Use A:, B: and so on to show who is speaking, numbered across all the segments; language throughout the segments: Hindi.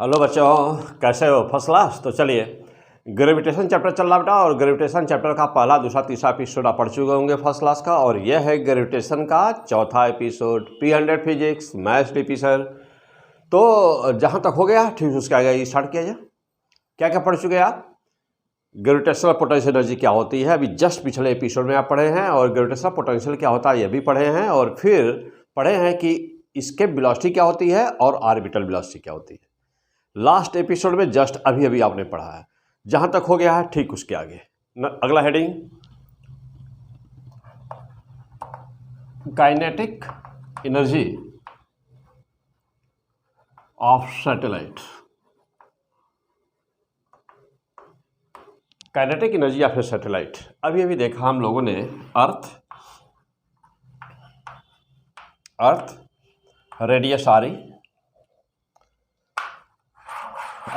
A: हेलो बच्चों, कैसे हो? First class. तो चलिए, ग्रेविटेशन चैप्टर चल रहा बेटा, और ग्रेविटेशन चैप्टर का पहला, दूसरा, तीसरा एपिसोड आप पढ़ चुके होंगे फर्स्ट क्लास का। और यह है ग्रेविटेशन का चौथा episode, P100 physics maths DP sir. तो जहाँ तक हो गया ठीक उसके आगे स्टार्ट किया जाए। क्या क्या पढ़ चुके आप? ग्रेविटेशनल पोटेंशियल एनर्जी क्या होती है, अभी जस्ट पिछले एपिसोड में आप पढ़े हैं। और ग्रेविटेशनल पोटेंशियल क्या होता है ये भी पढ़े हैं। और फिर पढ़े हैं कि इसके वेलोसिटी क्या होती है और ऑर्बिटल वेलोसिटी क्या होती है। लास्ट एपिसोड में जस्ट अभी अभी आपने पढ़ा है। जहां तक हो गया है ठीक उसके आगे अगला heading, kinetic energy of satellite. Kinetic energy of satellite अभी अभी देखा हम लोगों ने। अर्थ रेडियस आरी,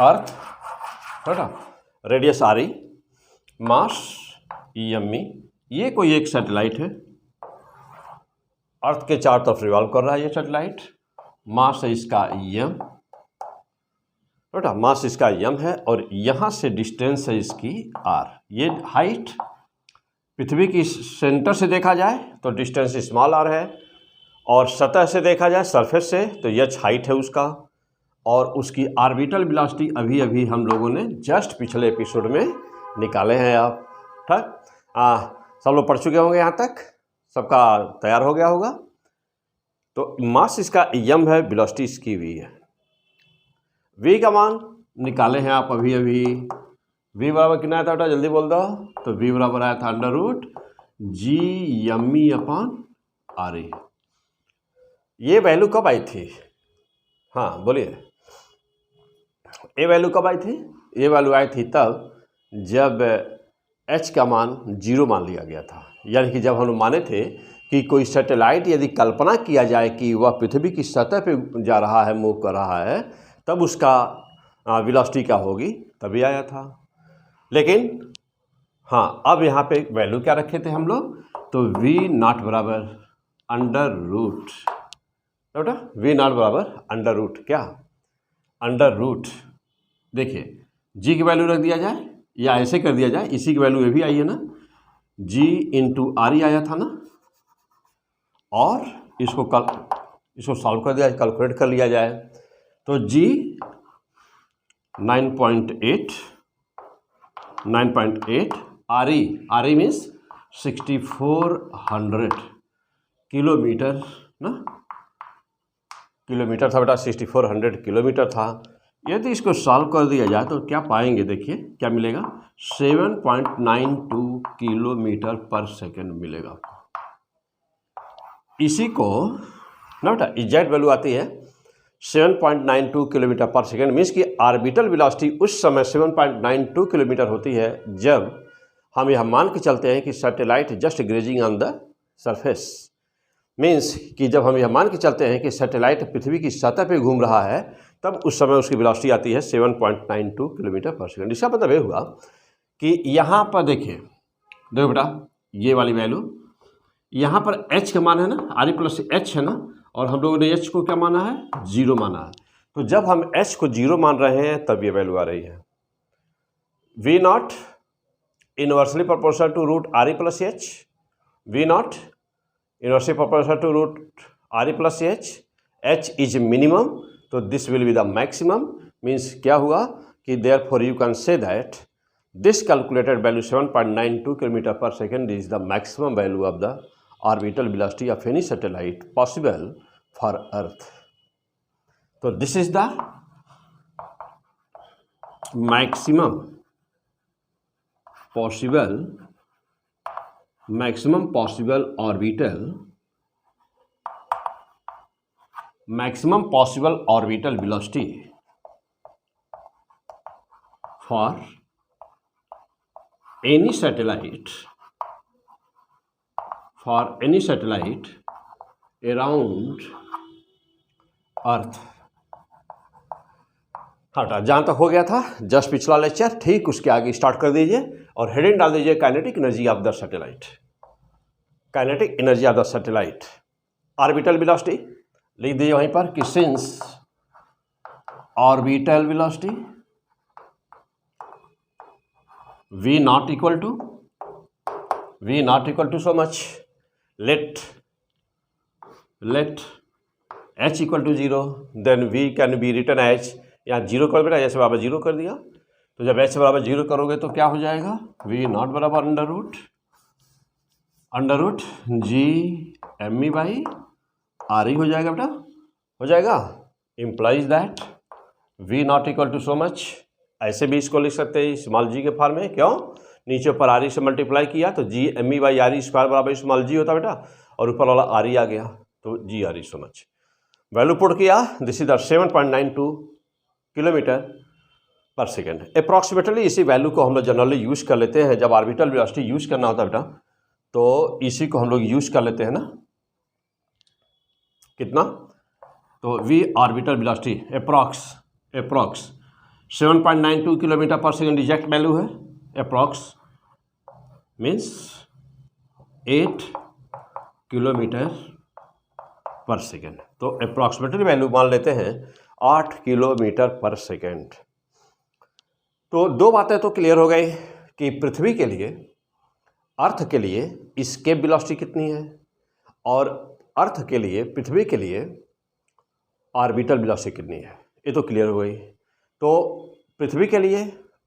A: अर्थ रेडियस आरी, मास EME। ये कोई एक सैटेलाइट है, अर्थ के चारों तरफ रिवॉल्व कर रहा है ये सैटेलाइट। मास है इसका EM, बेटा मास इसका EM है। और यहाँ से डिस्टेंस है इसकी R। ये हाइट पृथ्वी की सेंटर से देखा जाए तो डिस्टेंस स्मॉल r है, और सतह से देखा जाए सरफेस से तो h हाइट है उसका। और उसकी ऑर्बिटल वेलोसिटी अभी अभी हम लोगों ने जस्ट पिछले एपिसोड में निकाले हैं। आप ठीक सब लोग पढ़ चुके होंगे, यहाँ तक सबका तैयार हो गया होगा। तो मास इसका EM है, वेलोसिटी इसकी v है। v का मान निकाले हैं आप अभी अभी। v बराबर कितना आया था बेटा, जल्दी बोल दो। तो v बराबर आया था √GME/RE। ये वैल्यू कब आई थी? हाँ बोलिए, ये वैल्यू कब आई थी? ये वैल्यू आई थी तब जब h का मान 0 मान लिया गया था। यानी कि जब हम माने थे कि कोई सैटेलाइट यदि कल्पना किया जाए कि वह पृथ्वी की सतह पे जा रहा है, मूव कर रहा है, तब उसका वेलोसिटी क्या होगी, तभी आया था। लेकिन हाँ, अब यहाँ पे वैल्यू क्या रखे थे हम लोग? तो V0 बराबर √, बेटा V0 बराबर क्या √। देखिए G की वैल्यू रख दिया जाए या ऐसे कर दिया जाए, इसी की वैल्यू ये भी आई है ना, G × RE आया था ना। और इसको सॉल्व कर दिया, कैलकुलेट कर लिया जाए तो G 9.8, RE मीन्स 6400 किलोमीटर ना, किलोमीटर था बेटा, 6400 किलोमीटर था। यदि इसको सॉल्व कर दिया जाए तो क्या पाएंगे? देखिए क्या मिलेगा, 7.92 किलोमीटर पर सेकेंड मिलेगा। इसी को ना बेटा एग्जैक्ट वैल्यू आती है 7.92 किलोमीटर पर सेकेंड। मीन्स कि ऑर्बिटल वेलोसिटी उस समय 7.92 किलोमीटर होती है जब हम यह मान के चलते हैं कि satellite just grazing on the surface. Means कि जब हम यह मान के चलते हैं कि सैटेलाइट पृथ्वी की सतह पे घूम रहा है, तब उस समय उसकी वेलोसिटी आती है 7.92 किलोमीटर पर सेकेंड। इसका मतलब ये हुआ कि यहाँ पर देखिए, देखो बेटा ये वाली वैल्यू, यहाँ पर h का मान है ना, RE+H है ना, और हम लोगों ने h को क्या माना है? 0 माना है। तो जब हम h को 0 मान रहे हैं तब ये वैल्यू आ रही है। V0 inversely proportional to √RE+H, V0 inversely proportional to √RE+H, h is minimum, तो this will be the maximum. Means क्या हुआ कि therefore you can say that this calculated value 7.92 kilometre per second is the maximum value of the orbital velocity of any satellite possible for earth. तो this is the maximum possible orbital velocity for any satellite around earth. हाँ, जहाँ तक हो गया था जस्ट पिछला लेक्चर, ठीक उसके आगे स्टार्ट कर दीजिए और हेडिंग डाल दीजिए kinetic energy of the satellite. Kinetic energy of the satellite, orbital velocity लिख दीजिए वहीं पर कि since orbital velocity v not equal to so much, let h equal to 0, then v can be written as, यहाँ 0 कर बेटा, h बराबर 0 कर दिया, तो जब h बराबर 0 करोगे तो क्या हो जाएगा, v नॉट बराबर under root G M E by R E हो जाएगा बेटा, हो जाएगा। Implies that v not equal to so much, ऐसे भी इसको लिख सकते हैं स्मॉल जी के फॉर्म में, क्यों, नीचे ऊपर आर ई से मल्टीप्लाई किया तो G M E by R E square बराबर स्मॉल जी होता बेटा, और ऊपर वाला आर ई आ गया तो G R E so much. Value put किया, this is the 7.92 kilometre per second. Approximately इसी वैल्यू को हम लोग जनरली यूज़ कर लेते हैं, जब ऑर्बिटल वेलोसिटी यूज़ करना होता है बेटा तो इसी को हम लोग यूज़ कर लेते हैं ना, कितना, तो v orbital velocity approx 7.92 kilometre per second exact value है, approx means 8 kilometre per second, तो अप्रॉक्सीमेटली वैल्यू मान लेते हैं 8 किलोमीटर पर सेकेंड। तो दो बातें तो क्लियर हो गई कि पृथ्वी के लिए, अर्थ के लिए एस्केप वेलोसिटी कितनी है, और अर्थ के लिए, पृथ्वी के लिए ऑर्बिटल वेलोसिटी कितनी है, ये तो क्लियर हो गई। तो पृथ्वी के लिए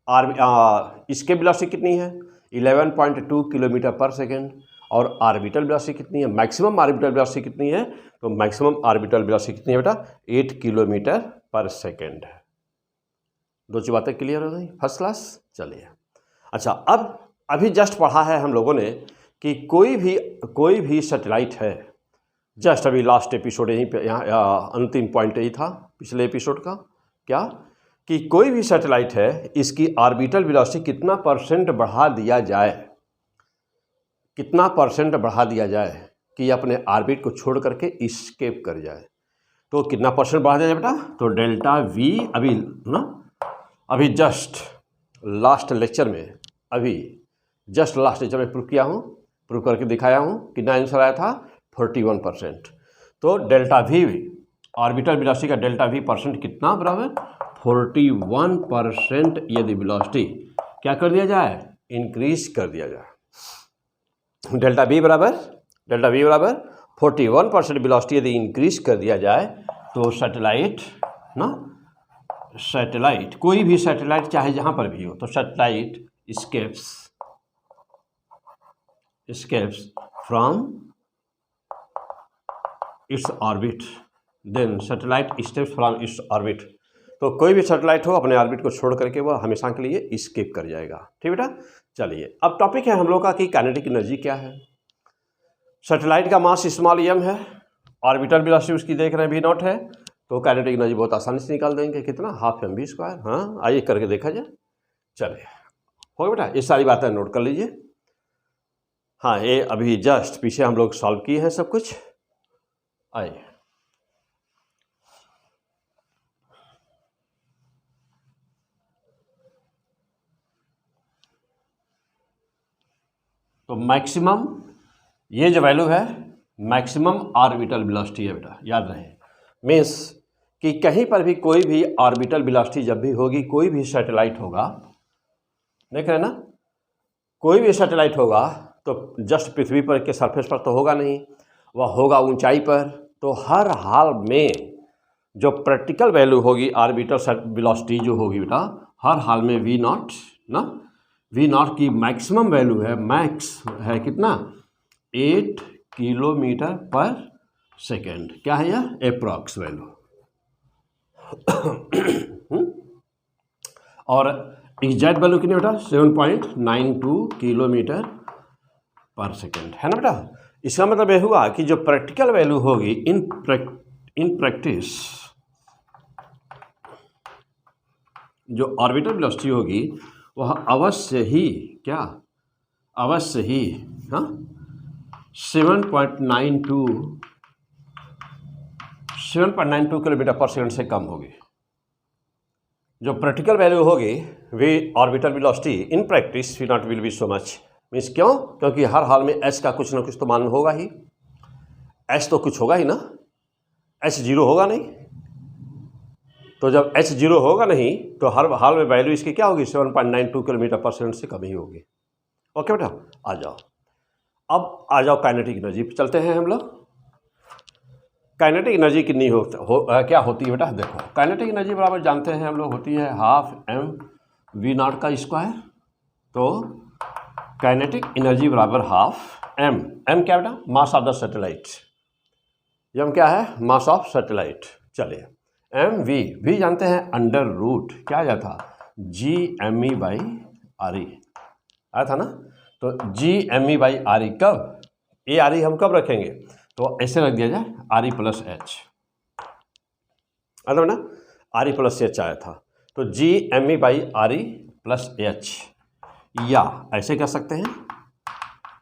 A: एस्केप वेलोसिटी कितनी है, 11.2 किलोमीटर पर सेकेंड, और ऑर्बिटल वेलोसिटी कितनी है, मैक्सिमम ऑर्बिटल वेलोसिटी कितनी है, तो मैक्सिमम ऑर्बिटल वेलोसिटी कितनी है बेटा, 8 किलोमीटर पर सेकेंड। दो चीज बातें क्लियर हो गई, फर्स्ट क्लास। चलिए अच्छा, अब अभी जस्ट पढ़ा है हम लोगों ने कि कोई भी सैटेलाइट है, जस्ट अभी लास्ट एपिसोड यहीं पे, यहाँ अंतिम पॉइंट यही था पिछले एपिसोड का, क्या कि कोई भी सैटेलाइट है, इसकी ऑर्बिटल वेलोसिटी कितना परसेंट बढ़ा दिया जाए, कितना परसेंट बढ़ा दिया जाए कि अपने ऑर्बिट को छोड़ करके एस्केप कर जाए, तो कितना परसेंट बढ़ा दिया जाए बेटा, तो डेल्टा वी, अभी जस्ट लास्ट लेक्चर में, प्रूव करके दिखाया हूँ, कितना आंसर आया था, 41%। तो डेल्टा वी ऑर्बिटल वेलोसिटी का डेल्टा वी परसेंट कितना बराबर, 41%। यदि वेलोसिटी क्या कर दिया जाए, इंक्रीज कर दिया जाए, डेल्टा वी बराबर 41% वेलोसिटी यदि इंक्रीज कर दिया जाए, तो सैटेलाइट कोई भी सैटेलाइट चाहे जहाँ पर भी हो, तो satellite escapes from its orbit, then satellite escapes from its orbit। तो कोई भी सैटेलाइट हो, अपने ऑर्बिट को छोड़ करके वह हमेशा के लिए एस्केप कर जाएगा, ठीक बेटा। चलिए अब टॉपिक है हम लोग का कि काइनेटिक एनर्जी क्या है। सैटेलाइट का मास स्मॉल m है, ऑर्बिटल वेलोसिटी उसकी देख रहे हैं v नॉट है, तो काइनेटिक एनर्जी बहुत आसानी से निकाल देंगे, कितना, हाफ mv²। हाँ आइए करके देखा जाए। चलिए हो गया बेटा, ये सारी बातें नोट कर लीजिए। हाँ ये अभी जस्ट पीछे हम लोग सॉल्व किए हैं सब कुछ। आइए तो मैक्सिमम, ये जो वैल्यू है मैक्सिमम ऑर्बिटल वेलोसिटी है बेटा, याद रहे। मीन्स कि कहीं पर भी कोई भी ऑर्बिटल वेलोसिटी जब भी होगी, कोई भी सैटेलाइट होगा, देख रहे हैं ना, कोई भी सैटेलाइट होगा तो जस्ट पृथ्वी पर के सरफेस पर तो होगा नहीं, वह होगा ऊंचाई पर। तो हर हाल में जो प्रैक्टिकल वैल्यू होगी ऑर्बिटल वेलोसिटी जो होगी बेटा, हर हाल में वी नॉट की मैक्सिमम वैल्यू है, मैक्स है कितना, 8 किलोमीटर पर सेकेंड। क्या है यह, अप्रॉक्स वैल्यू। और एग्जैक्ट वैल्यू कितनी बेटा, 7.92 किलोमीटर पर सेकेंड, है ना बेटा। इसका मतलब यह हुआ कि जो प्रैक्टिकल वैल्यू होगी इन प्रैक्टिस, जो ऑर्बिटल वेलोसिटी होगी वह अवश्य ही 7.92 किलोमीटर पर सेकेंड से कम होगी। जो प्रैक्टिकल वैल्यू होगी V orbital velocity in practice V not will be so much. Means क्यों, क्योंकि हर हाल में एच का कुछ ना कुछ तो मान होगा ही, एच तो कुछ होगा ही ना, एच जीरो होगा नहीं, तो जब h 0 होगा नहीं तो हर हाल में वैल्यू इसकी क्या होगी, 7.92 किलोमीटर पर सेकंड से कम ही होगी। ओके बेटा, आ जाओ, अब आ जाओ काइनेटिक एनर्जी पे चलते हैं हम लोग। काइनेटिक एनर्जी कितनी क्या होती है बेटा, देखो काइनेटिक एनर्जी बराबर जानते हैं हम लोग होती है हाफ mv0 का स्क्वायर। तो काइनेटिक एनर्जी बराबर हाफ m क्या बेटा, मास ऑफ द सैटेलाइट, m क्या है, मास ऑफ सैटेलाइट। चलिए v जानते हैं अंडर रूट क्या आया था, G_me/RE आया था ना। तो G_me/RE कब, ये RE हम कब रखेंगे, तो ऐसे रख दिया जाए RE + H, ना RE + H आया था, तो G_me/RE + H, या ऐसे कह सकते हैं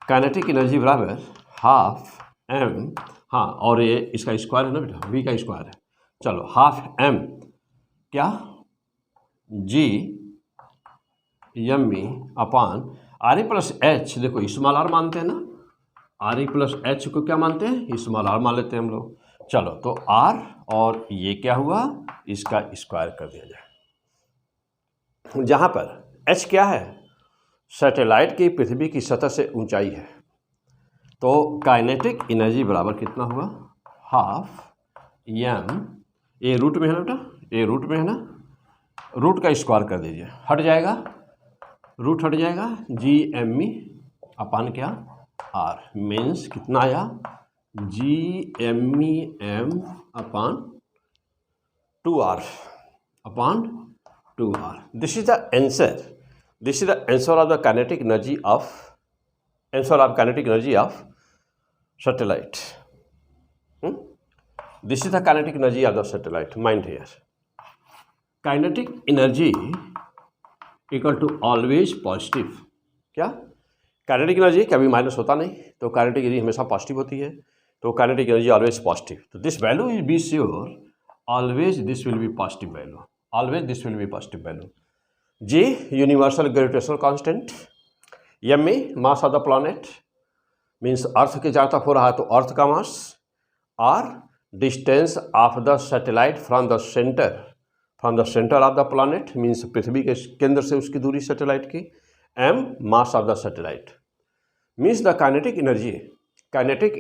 A: काइनेटिक एनर्जी बराबर हाफ m, हाँ और ये इसका स्क्वायर है ना बेटा, v का स्क्वायर है। चलो हाफ m क्या, G_me/RE + H, देखो स्मॉल r मानते हैं ना, RE + H को क्या मानते हैं, स्मॉल r मान लेते हैं हम लोग। चलो तो r और ये क्या हुआ, इसका स्क्वायर कर दिया जाए, जहाँ पर h क्या है, सैटेलाइट की पृथ्वी की सतह से ऊंचाई है। तो काइनेटिक एनर्जी बराबर कितना हुआ, हाफ m, ये रूट में है ना बेटा, ये रूट में है ना, रूट का स्क्वायर कर दीजिए, हट जाएगा, रूट हट जाएगा, G_me क्या r, मीन्स कितना आया, G_me/2r। This is the answer, this is the answer of the kinetic energy of, answer of kinetic energy of satellite. This is the kinetic energy of the satellite, mind here. Kinetic energy equal to always positive, क्या काइनेटिक एनर्जी कभी माइनस होता नहीं, तो काइनेटिक एनर्जी हमेशा पॉजिटिव होती है, तो काइनेटिक एनर्जी ऑलवेज पॉजिटिव। तो this value is be sure always this will be positive value, always this will be positive value. G universal gravitational constant, m mass of the planet, means earth के चारों तरफ हो रहा है तो अर्थ का mass, r distance of the satellite from the centre of the planet, means पृथ्वी के केंद्र से उसकी दूरी सैटेलाइट की, m mass of the satellite, means the kinetic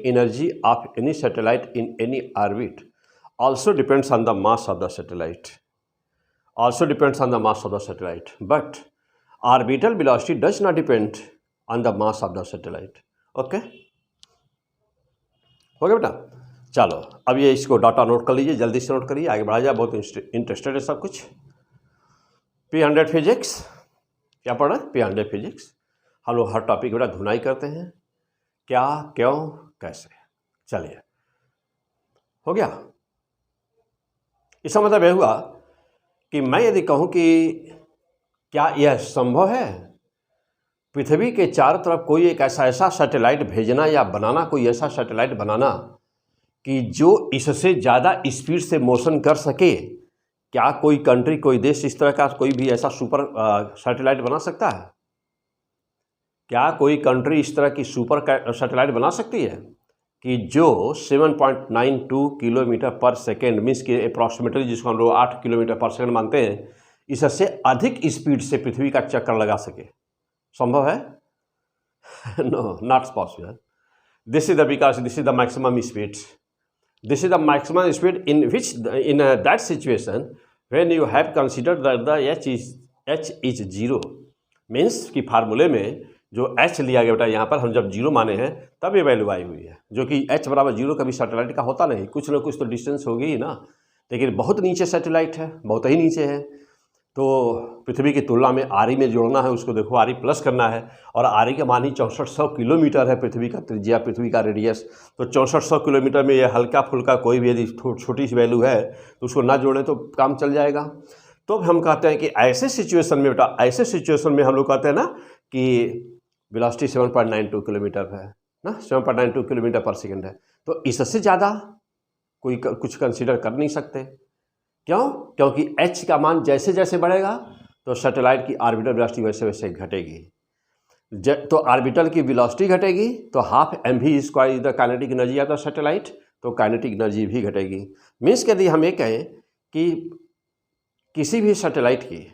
A: energy of any satellite in any orbit also depends on the mass of the satellite, but orbital velocity does not depend on the mass of the satellite. Okay, हो गया बेटा। चलो अब ये इसको डाटा नोट कर लीजिए, जल्दी से नोट करिए, आगे बढ़ा जाए, बहुत इंटरेस्टेड है सब कुछ। P100 फिजिक्स क्या पढ़ रहे हैं, P100 फिजिक्स। हम लोग हर टॉपिक बेटा धुनाई करते हैं, क्या क्यों कैसे। चलिए हो गया, इसका मतलब यह हुआ कि मैं यदि कहूं कि क्या यह संभव है पृथ्वी के चारों तरफ कोई एक ऐसा सैटेलाइट भेजना या बनाना, कोई ऐसा सैटेलाइट बनाना कि जो इससे ज़्यादा स्पीड से मोशन कर सके, क्या कोई कंट्री, कोई देश इस तरह का कोई भी ऐसा सुपर सैटेलाइट बना सकता है? क्या कोई कंट्री इस तरह की सुपर सैटेलाइट बना सकती है कि जो 7.92 किलोमीटर पर सेकेंड, मीन्स की अप्रॉक्सीमेटली जिसको हम लोग 8 किलोमीटर पर सेकेंड मानते हैं, इससे अधिक स्पीड से पृथ्वी का चक्कर लगा सके? संभव है? No, not possible. This is the because this is the maximum speed, this is the maximum speed in which in that situation when you have considered the H is zero, means कि फार्मूले में जो h लिया गया बेटा, यहाँ पर हम जब जीरो माने हैं तब ये वैल्यू आई हुई है, जो कि h बराबर जीरो कभी सैटेलाइट का होता नहीं, कुछ ना कुछ तो डिस्टेंस होगी ही ना, लेकिन बहुत नीचे सैटेलाइट है, बहुत ही नीचे है, तो पृथ्वी की तुलना में RE में जोड़ना है उसको, देखो RE प्लस करना है, और RE का मान ही 6400 किलोमीटर है पृथ्वी का त्रिज्या, पृथ्वी का रेडियस, तो 6400 किलोमीटर में ये हल्का फुल्का कोई भी यदि छोटी सी वैल्यू है तो उसको ना जोड़ें तो काम चल जाएगा। तो हम कहते हैं कि ऐसे सिचुएशन में बेटा, ऐसे सिचुएशन में हम लोग कहते हैं ना कि वेलोसिटी 7.92 किलोमीटर है ना, 7.92 किलोमीटर पर सेकेंड है, तो इससे ज़्यादा कोई कुछ कंसीडर कर नहीं सकते। क्यों? क्योंकि h का मान जैसे जैसे बढ़ेगा तो सैटेलाइट की ऑर्बिटल वेलोसिटी वैसे वैसे घटेगी, तो ऑर्बिटल की वेलोसिटी घटेगी तो half mv square is the kinetic energy of the satellite, तो काइनेटिक एनर्जी भी घटेगी। मीन्स यदि हम ये कहें कि किसी भी सैटेलाइट की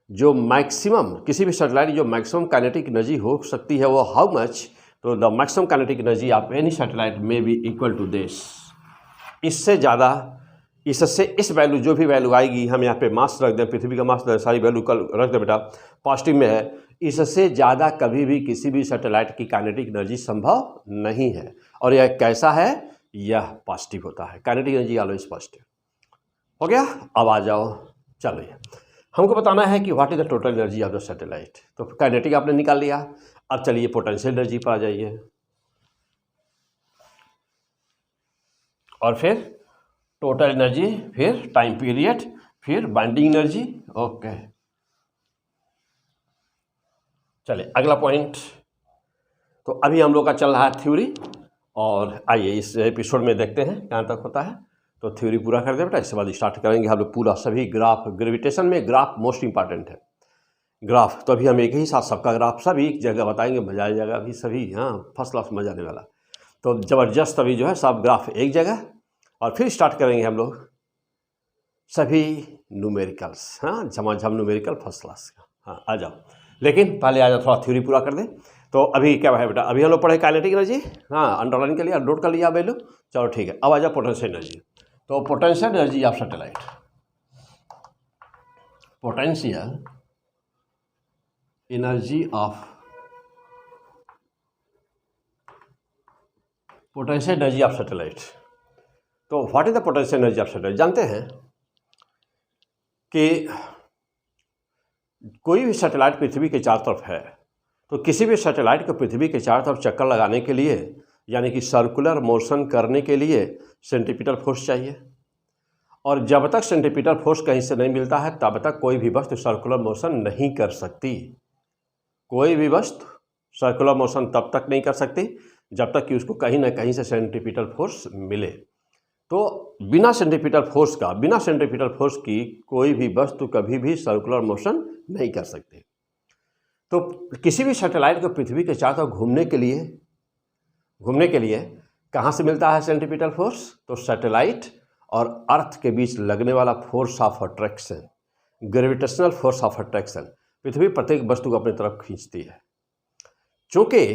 A: जो मैक्सिमम, किसी भी सैटेलाइट जो मैक्सिमम काइनेटिक एनर्जी हो सकती है वो हाउ मच, तो the maximum kinetic energy of any satellite में बी इक्वल टू दिस। इससे ज़्यादा, इससे इस वैल्यू, जो भी वैल्यू आएगी, हम यहाँ पे मास रख दें, पृथ्वी का मास सारी वैल्यू कल रख दें बेटा, पॉजिटिव में है, इससे ज़्यादा कभी भी किसी भी सैटेलाइट की काइनेटिक एनर्जी संभव नहीं है। और यह कैसा है, यह पॉजिटिव होता है, काइनेटिक एनर्जी ऑलवेज पॉजिटिव। हो गया। अब आ जाओ, चलिए हमको बताना है कि what is the total energy of the satellite. तो काइनेटिक आपने निकाल लिया, अब चलिए पोटेंशियल एनर्जी पर आ जाइए, और फिर टोटल एनर्जी, फिर टाइम पीरियड, फिर बाइंडिंग एनर्जी। ओके, चलिए अगला पॉइंट। तो अभी हम लोग का चल रहा है थ्योरी, और आइए इस एपिसोड में देखते हैं कहाँ तक होता है। तो थ्योरी पूरा कर दे बेटा, इसके बाद स्टार्ट करेंगे हम लोग पूरा सभी ग्राफ। ग्रेविटेशन में ग्राफ मोस्ट इंपॉर्टेंट है, ग्राफ। तो अभी हम एक ही साथ सबका ग्राफ सभी एक जगह बताएंगे, मजा आ जाएगा अभी सभी, हाँ फर्स्ट क्लास मजा आने वाला। तो ज़बरदस्त अभी जो है सब ग्राफ एक जगह, और फिर स्टार्ट करेंगे हम लोग सभी न्यूमेरिकल्स, हाँ झमाझम न्यूमेरिकल फर्स्ट क्लास का। हाँ आ जाओ, लेकिन पहले आ जाओ थोड़ा थ्योरी पूरा कर दें। तो अभी क्या है बेटा, अभी हम लोग पढ़े काइनेटिक एनर्जी, हाँ अंडरलाइन के लिए नोट कर लिया वैल्यू, चलो ठीक है। अब आ जाओ पोटेंशियल एनर्जी। तो potential energy of satellite, potential energy of, potential energy of satellite. तो what is the potential energy of satellite. जानते हैं कि कोई भी सैटेलाइट पृथ्वी के चारों तरफ है, तो किसी भी सैटेलाइट को पृथ्वी के चारों तरफ चक्कर लगाने के लिए, यानी कि सर्कुलर मोशन करने के लिए सेंट्रीपिटल फोर्स चाहिए। और जब तक सेंट्रीपिटल फोर्स कहीं से नहीं मिलता है तब तक कोई भी वस्तु सर्कुलर मोशन नहीं कर सकती। कोई भी वस्तु सर्कुलर मोशन तब तक नहीं कर सकती जब तक कि उसको कहीं ना कहीं से सेंट्रीपिटल फोर्स मिले। तो बिना सेंट्रीपिटल फोर्स की कोई भी वस्तु कभी भी सर्कुलर मोशन नहीं कर सकती। तो किसी भी सैटेलाइट को पृथ्वी के चारों तरफ घूमने के लिए कहाँ से मिलता है सेंट्रीपिटल फोर्स, तो सैटेलाइट और अर्थ के बीच लगने वाला force of attraction, gravitational force of attraction, पृथ्वी प्रत्येक वस्तु को अपनी तरफ खींचती है। चूँकि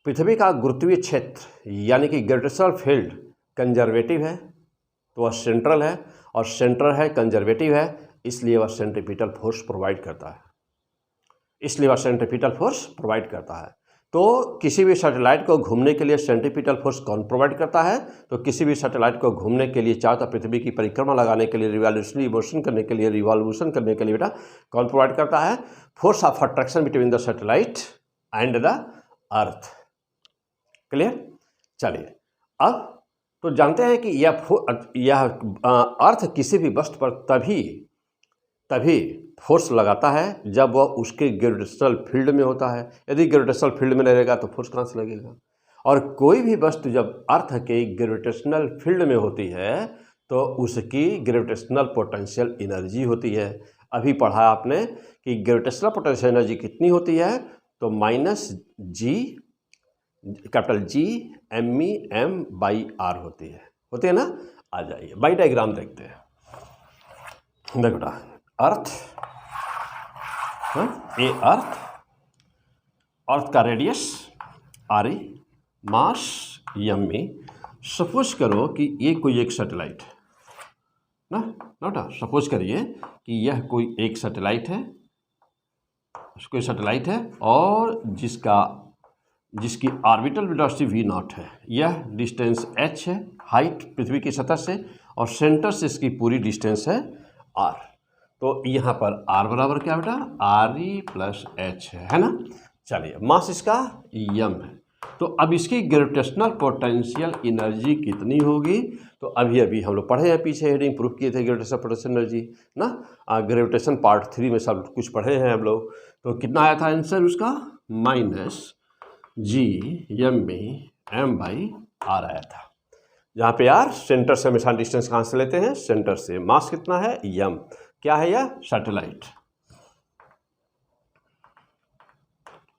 A: पृथ्वी का गुरुत्वीय क्षेत्र यानी कि ग्रेविटेशनल फील्ड कंजर्वेटिव है, तो वह सेंट्रल है, और सेंट्रल है कंजर्वेटिव है, इसलिए वह सेंट्रीपिटल फोर्स प्रोवाइड करता है। तो किसी भी सैटेलाइट को घूमने के लिए सेंट्रीपिटल फोर्स कौन प्रोवाइड करता है, तो किसी भी सैटेलाइट को घूमने के लिए, चारों तरफ पृथ्वी की परिक्रमा लगाने के लिए, रिवॉल्यूशन करने के लिए बेटा कौन प्रोवाइड करता है, force of attraction between the satellite and the earth. Clear. चलिए अब तो जानते हैं कि यह अर्थ किसी भी वस्तु पर तभी फोर्स लगाता है जब वह उसके ग्रेविटेशनल फील्ड में होता है। यदि ग्रेविटेशनल फील्ड में नहीं रहेगा तो फोर्स कहाँ से लगेगा। और कोई भी वस्तु जब अर्थ के ग्रेविटेशनल फील्ड में होती है तो उसकी ग्रेविटेशनल पोटेंशियल एनर्जी होती है। अभी पढ़ा आपने कि ग्रेविटेशनल पोटेंशियल एनर्जी कितनी होती है, तो -G होती है ना। आ जाइए बाई डायग्राम देखते हैं। देखो बेटा, अर्थ, ए अर्थ का रेडियस RE, मास ME। सपोज करो कि ये कोई एक सैटेलाइट ना, सपोज करिए कि यह कोई एक सैटेलाइट है, और जिसकी ऑर्बिटल वेलोसिटी V0 है। यह डिस्टेंस h है, हाइट पृथ्वी की सतह से, और सेंटर से इसकी पूरी डिस्टेंस है r। तो यहाँ पर r बराबर क्या बेटा, RE + h है ना। चलिए मास इसका m है। तो अब इसकी ग्रेविटेशनल पोटेंशियल एनर्जी कितनी होगी, तो अभी हम लोग पढ़े हैं, पीछे हेडिंग प्रूफ किए थे ग्रेविटेशनल पोटेंशियल एनर्जी ना, ग्रेविटेशन पार्ट 3 में सब कुछ पढ़े हैं हम लोग। तो कितना आया था आंसर उसका, -G/m/r आया था, जहाँ पे r सेंटर से हमेशा डिस्टेंस कहाँ से लेते हैं, सेंटर से। मास कितना है, m। क्या है यह, सैटेलाइट।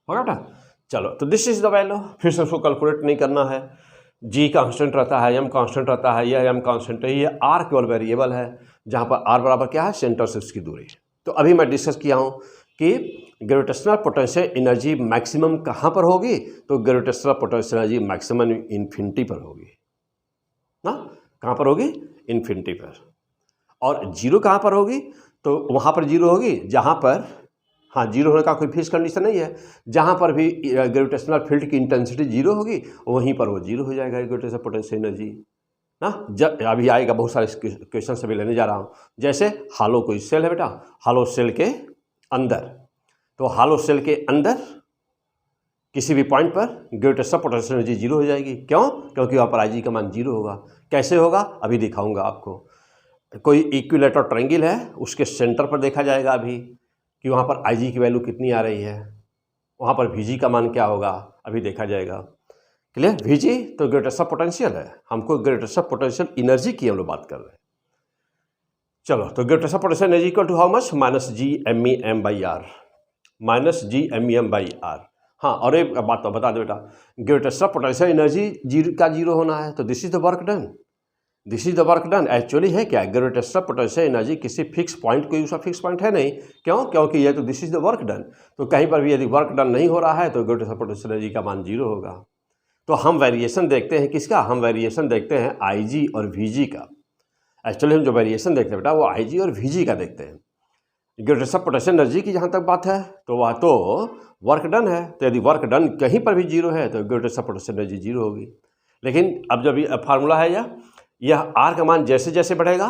A: होगा बेटा। चलो तो दिस इज द वैल्यू, फिर से उसको कैलकुलेट नहीं करना है। जी कांस्टेंट रहता है, एम कांस्टेंट रहता है, यह एम कांस्टेंट है, ये आर केवल वेरिएबल है, जहाँ पर आर बराबर क्या है, सेंटर से उसकी दूरी। तो अभी मैं डिस्कस किया हूँ कि ग्रेविटेशनल पोटेंशियल एनर्जी मैक्सिमम कहाँ पर होगी, तो gravitational potential energy maximum infinity पर होगी ना। कहाँ पर होगी, इन्फिनिटी पर। और जीरो कहाँ पर होगी, तो वहाँ पर जीरो होगी जहाँ पर, हाँ जीरो होने का कोई फिक्स कंडीशन नहीं है, जहाँ पर भी ग्रेविटेशनल फील्ड की इंटेंसिटी जीरो होगी वहीं पर वो जीरो हो जाएगा ग्रेविटेशनल पोटेंशियल एनर्जी ना। जब अभी आएगा, बहुत सारे क्वेश्चन अभी लेने जा रहा हूँ। जैसे हालो कोई सेल है बेटा, हालो सेल के अंदर, तो हालो सेल के अंदर किसी भी पॉइंट पर ग्रेविटेशनल पोटेंशियल एनर्जी जीरो हो जाएगी। क्यों, क्योंकि वहाँ पर आई जी का मान जीरो होगा। कैसे होगा अभी दिखाऊंगा आपको। कोई इक्विलेटरल ट्रायंगल है, उसके सेंटर पर देखा जाएगा अभी कि वहाँ पर आई जी की वैल्यू कितनी आ रही है, वहाँ पर वी जी का मान क्या होगा, अभी देखा जाएगा। क्लियर, वी जी तो ग्रेविटेशनल पोटेंशियल है, हमको ग्रेविटेशनल पोटेंशियल एनर्जी की हम लोग बात कर रहे हैं। चलो, तो gravitational potential energy equal to how much, minus G M E M by R, minus G M E M by R. हाँ, और एक बात तो बता दो बेटा, ग्रेविटेशनल पोटेंशियल एनर्जी जीरो होना है, तो this is the work done, this is the work done. Actually है क्या, ग्रेविटेशनल पोटेंशियल एनर्जी किसी फिक्स पॉइंट, कोई उसका फिक्स पॉइंट है नहीं। क्यों, क्योंकि ये तो this is the work done, तो कहीं पर भी यदि वर्क डन नहीं हो रहा है तो ग्रेविटेशनल पोटेंशियल एनर्जी का मान जीरो होगा। तो हम वेरिएशन देखते हैं किसका, हम वेरिएशन देखते हैं आई जी और वी जी का। एक्चुअली हम जो वेरिएशन देखते हैं बेटा वो आई जी और वी जी का देखते हैं। ग्रेविटेशनल पोटेंशियल एनर्जी की जहाँ तक बात है तो वह तो वर्क डन है, तो यदि वर्क डन कहीं पर भी जीरो है तो ग्रेविटेशनल पोटेंशियल एनर्जी जीरो होगी। लेकिन अब जब ये फार्मूला है यह आर का मान जैसे जैसे बढ़ेगा,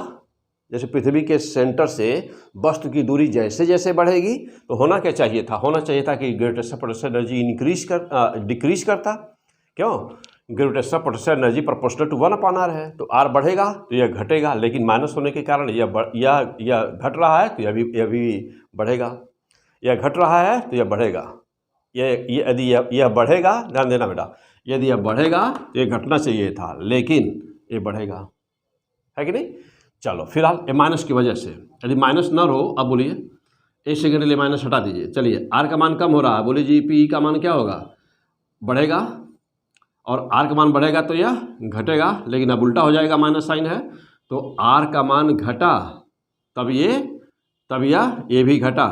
A: जैसे पृथ्वी के सेंटर से वस्तु की दूरी जैसे जैसे बढ़ेगी, तो होना क्या चाहिए था, होना चाहिए था कि ग्रेविटेशनल पोटेंशियल एनर्जी डिक्रीज करता। क्यों, gravitational potential energy proportional to 1/r है, तो आर बढ़ेगा तो यह घटेगा, लेकिन माइनस होने के कारण यह घट रहा है तो यह भी बढ़ेगा, यह घट रहा है तो यह बढ़ेगा। यदि यह बढ़ेगा, ध्यान देना बेटा, यदि यह बढ़ेगा तो यह घटना चाहिए था, लेकिन ये बढ़ेगा, है कि नहीं। चलो फिलहाल ये माइनस की वजह से, यदि माइनस न हो, अब बोलिए एक सेकंड के लिए माइनस हटा दीजिए। चलिए, आर का मान कम हो रहा है, बोलिए जी पी का मान क्या होगा, बढ़ेगा, और आर का मान बढ़ेगा तो यह घटेगा, लेकिन अब उल्टा हो जाएगा, माइनस साइन है, तो आर का मान घटा तब ये भी घटा,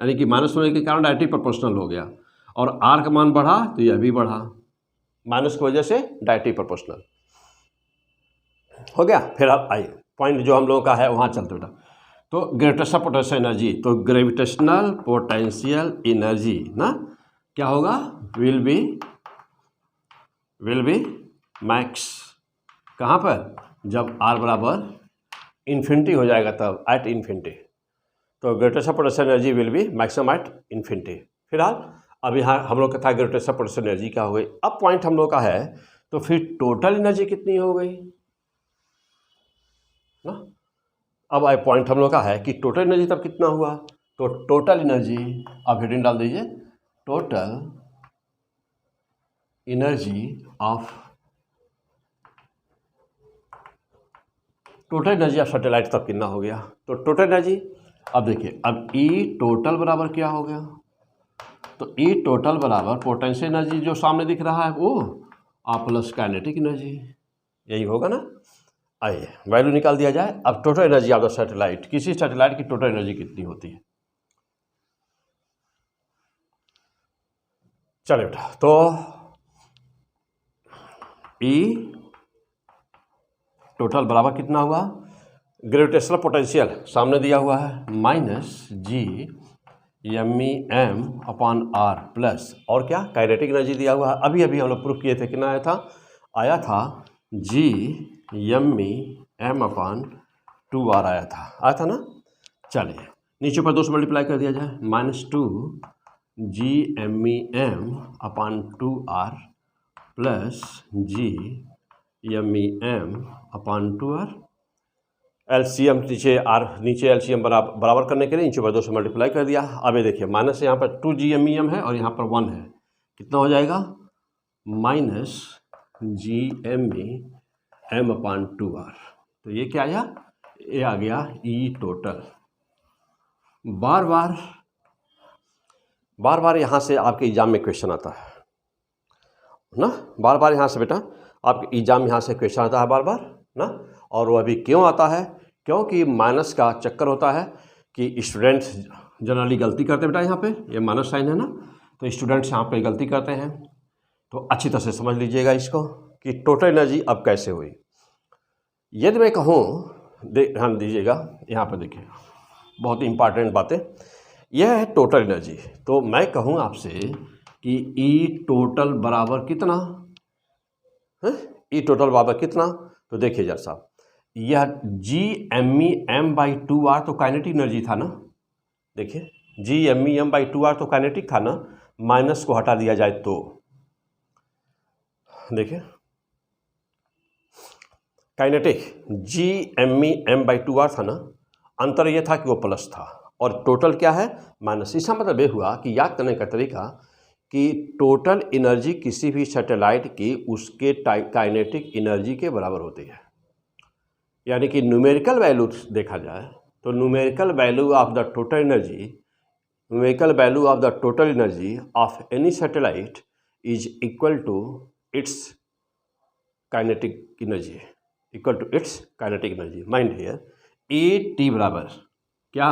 A: यानी कि माइनस होने के कारण डायरेक्टली प्रोपोर्शनल हो गया, और आर का मान बढ़ा तो यह भी बढ़ा, माइनस की वजह से डायरेक्टली प्रोपोर्शनल हो गया। फिर अब आइए पॉइंट जो हम लोगों का है वहाँ चलते बेटा। तो ग्रेविटेशनल पोटेंशियल एनर्जी, तो ग्रेविटेशनल पोटेंशियल एनर्जी ना क्या होगा, विल बी मैक्स, कहाँ पर, जब आर बराबर इन्फिनिटी हो जाएगा, तब एट इन्फिनिटी, तो gravitational potential energy will be maximum at infinity. फिलहाल अब यहाँ हम लोग का था ग्रेविटेशनल पोटेंशियल एनर्जी क्या हो गई। अब पॉइंट हम लोग का है, तो फिर टोटल एनर्जी कितनी हो गई ना। अब आए पॉइंट हम लोग का है कि टोटल एनर्जी तब कितना हुआ, तो टोटल एनर्जी, आप हेडिंग डाल दीजिए, टोटल एनर्जी ऑफ सैटेलाइट तब कितना हो गया, तो टोटल एनर्जी, अब देखिए, अब ई टोटल बराबर क्या हो गया, तो ई टोटल बराबर पोटेंशियल एनर्जी जो सामने दिख रहा है वो प्लस काइनेटिक एनर्जी, यही होगा ना। आइए वैल्यू निकाल दिया जाए। अब total energy of the satellite, किसी सैटेलाइट की टोटल एनर्जी कितनी होती है, चलिए बेटा, तो ई टोटल बराबर कितना हुआ, ग्रेविटेशनल पोटेंशियल सामने दिया हुआ है, minus G M E M upon R plus, और क्या, काइनेटिक एनर्जी दिया हुआ है। अभी अभी हम लोग प्रूफ किए थे, कितना आया था G M E M upon 2r आया था ना। चलिए नीचे पर 2 से मल्टीप्लाई कर दिया जाए, -2 G M E M upon 2r plus G M E M upon 2r, LCM नीचे एलसीएम बराबर करने के लिए नीचे पर 2 से मल्टीप्लाई कर दिया। अब ये देखिए, माइनस यहाँ पर 2 जी एम ई एम है और यहाँ पर 1 है, कितना हो जाएगा, minus G M E M upon 2r, तो ये क्या आया, ये आ गया ई टोटल। बार बार यहाँ से आपके एग्जाम में क्वेश्चन आता है ना, बार बार यहाँ से बेटा आपके एग्जाम यहाँ से क्वेश्चन आता है बार बार ना। और वो अभी क्यों आता है, क्योंकि माइनस का चक्कर होता है कि स्टूडेंट्स जनरली गलती करते हैं। बेटा यहाँ पे ये माइनस साइन है ना, तो स्टूडेंट्स यहाँ पे गलती करते हैं। तो अच्छी तरह से समझ लीजिएगा इसको कि टोटल एनर्जी अब कैसे हुई। यदि मैं कहूँ, ध्यान दीजिएगा यहाँ पर देखिए, बहुत इंपॉर्टेंट बातें, यह है टोटल एनर्जी। तो मैं कहूँ आपसे कि ई टोटल बराबर कितना है, ई टोटल बराबर कितना, तो देखिए जरा साहब, यह G_m_e_m/2r तो काइनेटिक एनर्जी था ना। देखिए G_m_e_m/2r तो काइनेटिक था ना, माइनस को हटा दिया जाए तो देखिए काइनेटिक G_m_e_m/2r था ना, अंतर यह था कि वो प्लस था और टोटल क्या है, माइनस। इसका मतलब ये हुआ कि याद करने का तरीका कि टोटल एनर्जी किसी भी सैटेलाइट की उसके काइनेटिक एनर्जी के बराबर होती है। यानी कि न्यूमेरिकल वैल्यू देखा जाए तो numerical value of the total energy, numerical value of the total energy of any satellite is equal to its kinetic energy, equal to its kinetic energy. Mind here E_T बराबर क्या,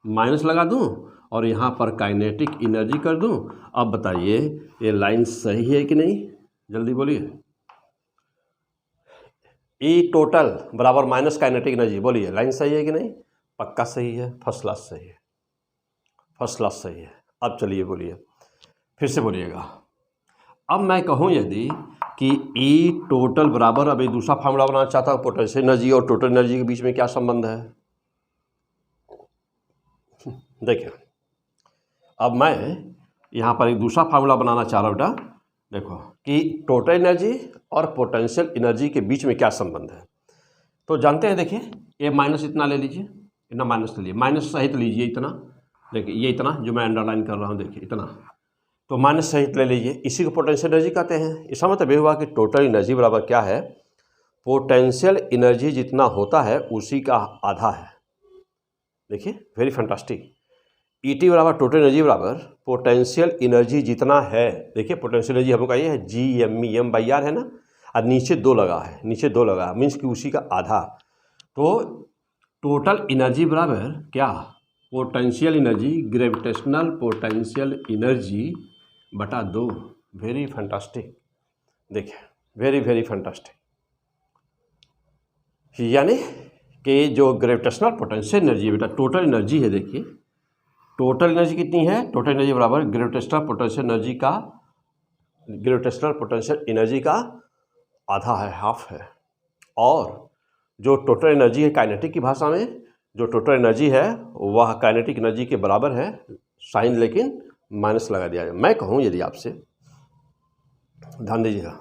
A: माइनस लगा दूं और यहाँ पर काइनेटिक एनर्जी कर दूं। अब बताइए ये लाइन सही है कि नहीं, जल्दी बोलिए। ई टोटल बराबर माइनस काइनेटिक एनर्जी, बोलिए लाइन सही है कि नहीं, पक्का सही है, फर्स्ट क्लास सही है, फर्स्ट क्लास सही है। अब चलिए बोलिए, फिर से बोलिएगा। अब मैं कहूँ यदि कि ई टोटल बराबर, अभी दूसरा फार्मूला बनाना चाहता हूँ, पोटेंशियल एनर्जी और टोटल एनर्जी के बीच में क्या संबंध है। देखिए अब मैं यहाँ पर एक दूसरा फार्मूला बनाना चाह रहा हूँ बेटा। देखो कि टोटल एनर्जी और पोटेंशियल एनर्जी के बीच में क्या संबंध है। तो जानते हैं, देखिए ये माइनस इतना ले लीजिए, इतना माइनस ले लीजिए, माइनस सहित लीजिए इतना, देखिए ये इतना जो मैं अंडरलाइन कर रहा हूँ, देखिए इतना, तो माइनस सहित ले लीजिए, इसी को पोटेंशियल एनर्जी कहते हैं। इसका मतलब ये हुआ कि टोटल एनर्जी बराबर क्या है, पोटेंशियल एनर्जी जितना होता है उसी का आधा है। देखिए वेरी फैंटास्टिक। E_T बराबर टोटल एनर्जी बराबर पोटेंशियल एनर्जी जितना है। देखिए पोटेंशियल एनर्जी हम लोग का ये है G_m_e_m/r है ना, और नीचे 2 लगा है, नीचे 2 लगा है, मीन्स कि उसी का आधा। तो टोटल एनर्जी बराबर क्या, potential energy, gravitational potential energy बटा 2। वेरी फैंटास्टिक, देखिए वेरी वेरी फैंटास्टिक। यानी कि जो ग्रेविटेशनल पोटेंशियल एनर्जी बेटा टोटल एनर्जी है, देखिए टोटल एनर्जी कितनी है, टोटल एनर्जी बराबर ग्रेविटेशनल पोटेंशियल एनर्जी का, ग्रेविटेशनल पोटेंशियल एनर्जी का आधा है, हाफ है। और जो टोटल एनर्जी है काइनेटिक की भाषा में, जो टोटल एनर्जी है वह काइनेटिक एनर्जी के बराबर है, साइन लेकिन माइनस लगा दिया जाए। मैं कहूँ यदि आपसे, ध्यान दीजिएगा,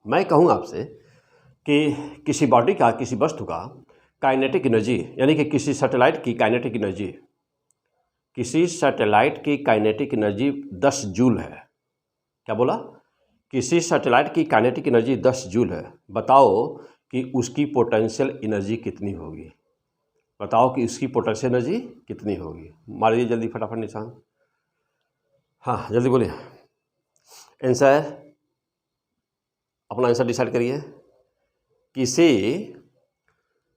A: मैं कहूँ आपसे कि किसी बॉडी का, किसी वस्तु का काइनेटिक एनर्जी, यानी कि किसी सैटेलाइट की काइनेटिक एनर्जी, किसी सैटेलाइट की काइनेटिक एनर्जी 10 जूल है। क्या बोला, किसी सैटेलाइट की काइनेटिक एनर्जी 10 जूल है। बताओ कि उसकी पोटेंशियल एनर्जी कितनी होगी, बताओ कि उसकी पोटेंशियल एनर्जी कितनी होगी। मारिए जल्दी फटाफट निशान, हाँ जल्दी बोलिए आंसर, अपना आंसर डिसाइड करिए। किसी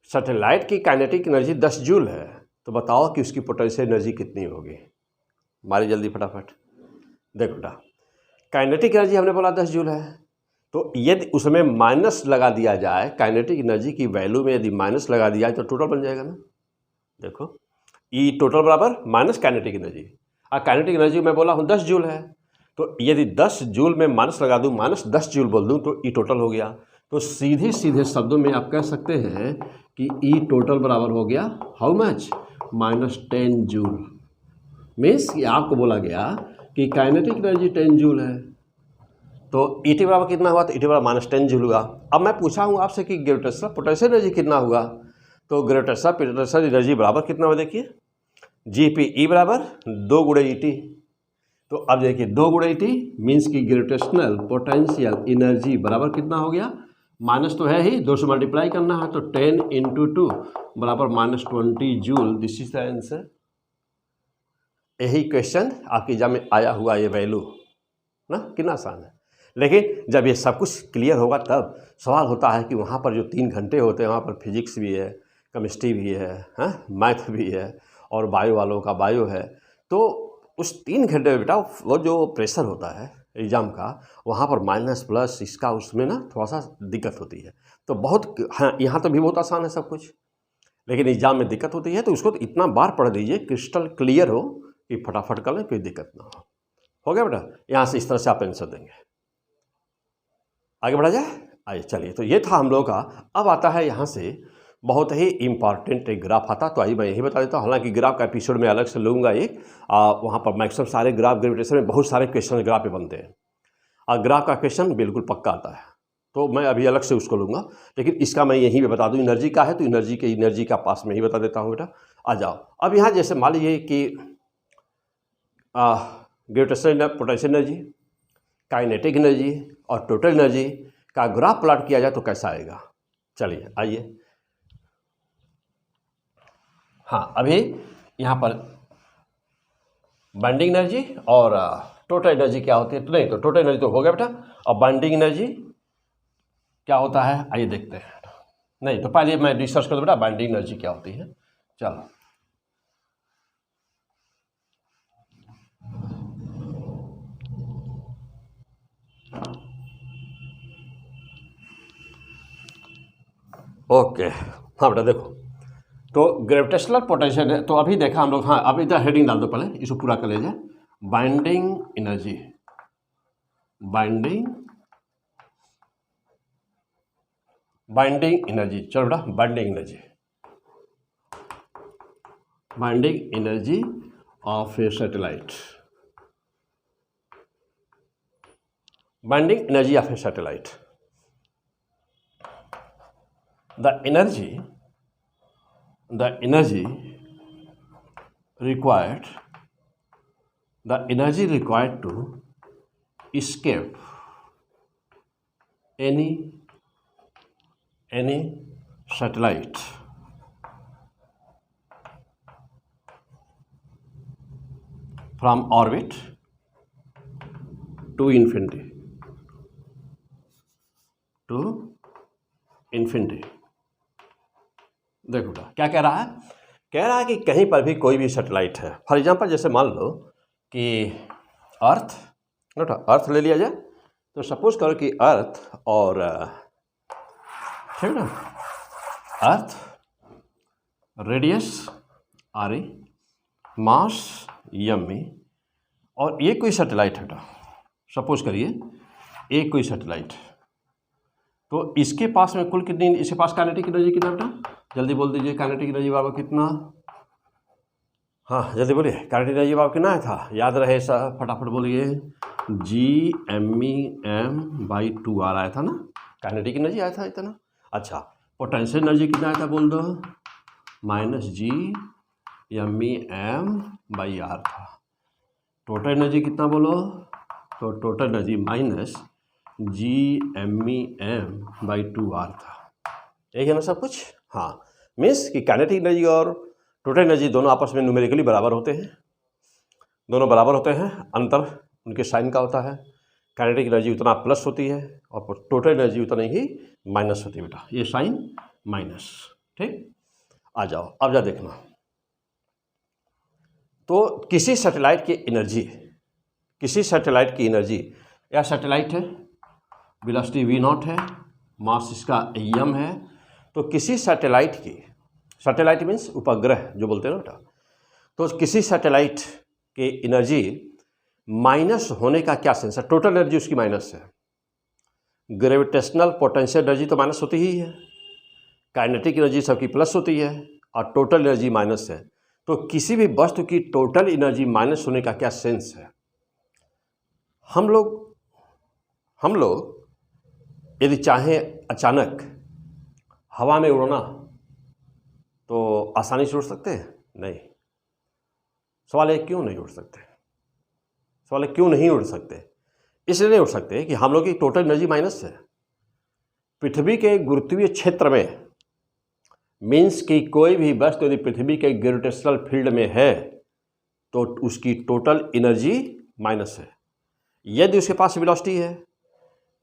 A: सैटेलाइट की काइनेटिक एनर्जी 10 जूल है, तो बताओ कि उसकी पोटेंशियल एनर्जी कितनी होगी। मारिए जल्दी फटाफट। देखो बेटा काइनेटिक एनर्जी हमने बोला 10 जूल है, तो यदि उसमें माइनस लगा दिया जाए, काइनेटिक एनर्जी की वैल्यू में यदि माइनस लगा दिया जाए तो टोटल बन जाएगा ना। देखो ई टोटल बराबर माइनस काइनेटिक एनर्जी, और काइनेटिक एनर्जी मैं बोला हूँ 10 जूल है, तो यदि 10 जूल में माइनस लगा दूँ, माइनस 10 जूल बोल दूँ तो ई टोटल हो गया। तो सीधे सीधे शब्दों में आप कह सकते हैं कि ई टोटल बराबर हो गया हाउ मच, -10 जूल। मीन्स कि आपको बोला गया कि काइनेटिक एनर्जी 10 जूल है, तो E_T बराबर कितना हुआ, तो E_T बराबर -10 जूल हुआ। अब मैं पूछा हूँ आपसे कि ग्रेविटेशनल पोटेंशियल एनर्जी कितना हुआ, तो ग्रेविटेशनल पोटेंशियल एनर्जी बराबर कितना हुआ, देखिए G_P_E बराबर 2 गुणे E_T। तो अब देखिए 2 गुणे E_T मीन्स कि ग्रेविटेशनल पोटेंशियल एनर्जी बराबर कितना हो गया, माइनस तो है ही, 2 से मल्टीप्लाई करना है, तो 10 × 2 बराबर -20 joule. This is the answer. यही क्वेश्चन आपके एग्जाम में आया हुआ, ये वैल्यू ना, कितना आसान है। लेकिन जब ये सब कुछ क्लियर होगा तब सवाल होता है कि वहाँ पर जो 3 घंटे होते हैं वहाँ पर फिजिक्स भी है, केमिस्ट्री भी है, मैथ भी है और बायो वालों का बायो है। तो उस 3 घंटे में बेटा वो जो प्रेशर होता है एग्ज़ाम का, वहाँ पर माइनस प्लस इसका उसमें ना थोड़ा सा दिक्कत होती है। तो बहुत यहाँ तो भी बहुत आसान है सब कुछ, लेकिन एग्ज़ाम में दिक्कत होती है। तो उसको तो इतना बार पढ़ लीजिए क्रिस्टल क्लियर हो कि फटाफट कर लें, कोई दिक्कत ना हो गया बेटा। यहाँ से इस तरह से आप आंसर देंगे। आगे बढ़ा जाए, आइए चलिए। तो ये था हम लोगों का। अब आता है यहाँ से बहुत ही इम्पॉर्टेंट एक ग्राफ आता। तो आइए मैं यही बता देता हूँ, हालांकि ग्राफ का एपिसोड में अलग से लूँगा एक, वहाँ पर मैक्सिमम सारे ग्राफ ग्रेविटेशन में बहुत सारे क्वेश्चन ग्राफ पे बनते हैं और ग्राफ का क्वेश्चन बिल्कुल पक्का आता है, तो मैं अभी अलग से उसको लूँगा। लेकिन इसका मैं यहीं पे बता दूँ, एनर्जी का है तो एनर्जी का पास में ही बता देता हूँ बेटा। आ जाओ। अब यहाँ जैसे मान लीजिए कि gravitational potential energy, kinetic energy और टोटल एनर्जी का ग्राफ प्लॉट किया जाए तो कैसा आएगा। चलिए आइए। हाँ, अभी यहाँ पर बाइंडिंग एनर्जी और टोटल एनर्जी क्या होती है, तो नहीं तो टोटल एनर्जी तो हो गया बेटा। और बाइंडिंग एनर्जी क्या होता है, आइए देखते हैं। नहीं तो पहले मैं रिसर्च कर दूँ बेटा बाइंडिंग एनर्जी क्या होती है। चलो ओके। हाँ बेटा देखो, तो ग्रेविटेशनल पोटेंशियल है, तो अभी देखा हम लोग। हाँ, अभी इधर हेडिंग डाल दो पहले, इसको पूरा कर लीजिए। Binding energy, binding energy. चलो बेटा, binding energy, binding energy of a satellite, binding energy of a satellite. The energy required to escape any satellite from orbit to infinity, देखो बेटा क्या कह रहा है। कह रहा है कि कहीं पर भी कोई भी सैटेलाइट है, फॉर एग्जांपल जैसे मान लो कि अर्थ ले लिया जाए। तो सपोज करो कि अर्थ और ठीक है ना, अर्थ रेडियस r, मास m, और ये कोई सैटेलाइट है बेटा। सपोज करिए एक कोई सैटेलाइट, तो इसके पास में कुल कितनी, इसके पास काइनेटिक एनर्जी कितना बेटा, जल्दी बोल दीजिए। काइनेटिक एनर्जी बाबा कितना, हाँ जल्दी बोलिए। काइनेटिक एनर्जी बाबा कितना था, याद रहे सर, फटाफट बोलिए। G/m/2r आया था ना, काइनेटिक एनर्जी आया था इतना। अच्छा, पोटेंशियल एनर्जी कितना आया था बोल दो, -G/m/r था। टोटल एनर्जी कितना बोलो, तो टोटल एनर्जी -G/m/2r था। यही है ना सब कुछ। हाँ, मीन्स कि काइनेटिक एनर्जी और टोटल एनर्जी दोनों आपस में न्यूमेरिकली बराबर होते हैं, दोनों बराबर होते हैं। अंतर उनके साइन का होता है। काइनेटिक एनर्जी उतना प्लस होती है और टोटल एनर्जी उतना ही माइनस होती है बेटा, ये साइन माइनस। ठीक, आ जाओ अब जा देखना। तो किसी सैटेलाइट की एनर्जी, या सैटेलाइट है, वेलोसिटी v0 है, मास इसका m है। तो किसी सैटेलाइट की, सैटेलाइट मीन्स उपग्रह जो बोलते हैं ना बेटा, तो किसी सैटेलाइट के एनर्जी माइनस होने का क्या सेंस है। टोटल एनर्जी उसकी माइनस है, ग्रेविटेशनल पोटेंशियल एनर्जी तो माइनस होती ही है, काइनेटिक एनर्जी सबकी प्लस होती है और टोटल एनर्जी माइनस है। तो किसी भी वस्तु की टोटल एनर्जी माइनस होने का क्या सेंस है। हम लोग यदि चाहें अचानक हवा में उड़ना तो आसानी से उड़ सकते हैं, नहीं। सवाल है क्यों नहीं उड़ सकते, सवाल है क्यों नहीं उड़ सकते। इसलिए नहीं उड़ सकते कि हम लोग की टोटल एनर्जी माइनस है। पृथ्वी के गुरुत्वीय क्षेत्र में, मीन्स कि कोई भी वस्तु यदि पृथ्वी के ग्रेविटेशनल फील्ड में है तो उसकी टोटल एनर्जी माइनस है। यदि उसके पास वेलोसिटी है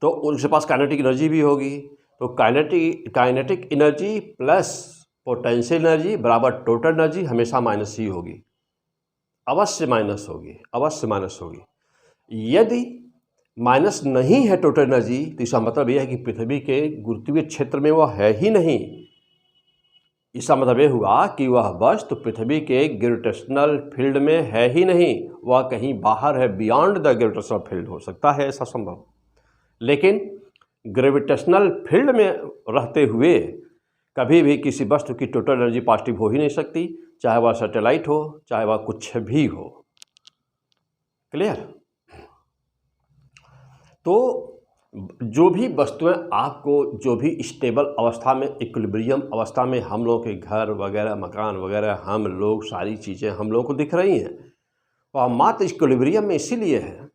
A: तो उसके पास काइनेटिक एनर्जी भी होगी। तो kinetic energy plus potential energy बराबर टोटल एनर्जी हमेशा माइनस ही होगी, अवश्य माइनस होगी, अवश्य माइनस होगी। यदि माइनस नहीं है टोटल एनर्जी तो इसका मतलब यह है कि पृथ्वी के गुरुत्वीय क्षेत्र में वह है ही नहीं। इसका मतलब यह हुआ कि वह वस्तु पृथ्वी के ग्रेविटेशनल फील्ड में है ही नहीं, वह कहीं बाहर है, बियॉन्ड द ग्रेविटेशनल फील्ड हो सकता है, ऐसा संभव। लेकिन ग्रेविटेशनल फील्ड में रहते हुए कभी भी किसी वस्तु की टोटल एनर्जी पॉजिटिव हो ही नहीं सकती, चाहे वह सैटेलाइट हो, चाहे वह कुछ भी हो। क्लियर? तो जो भी वस्तुएं आपको जो भी स्टेबल अवस्था में, इक्विलिब्रियम अवस्था में हम लोगों के घर वगैरह, मकान वगैरह, हम लोग, सारी चीज़ें हम लोगों को दिख रही हैं, वह मात्र इक्विलिब्रियम में इसीलिए है,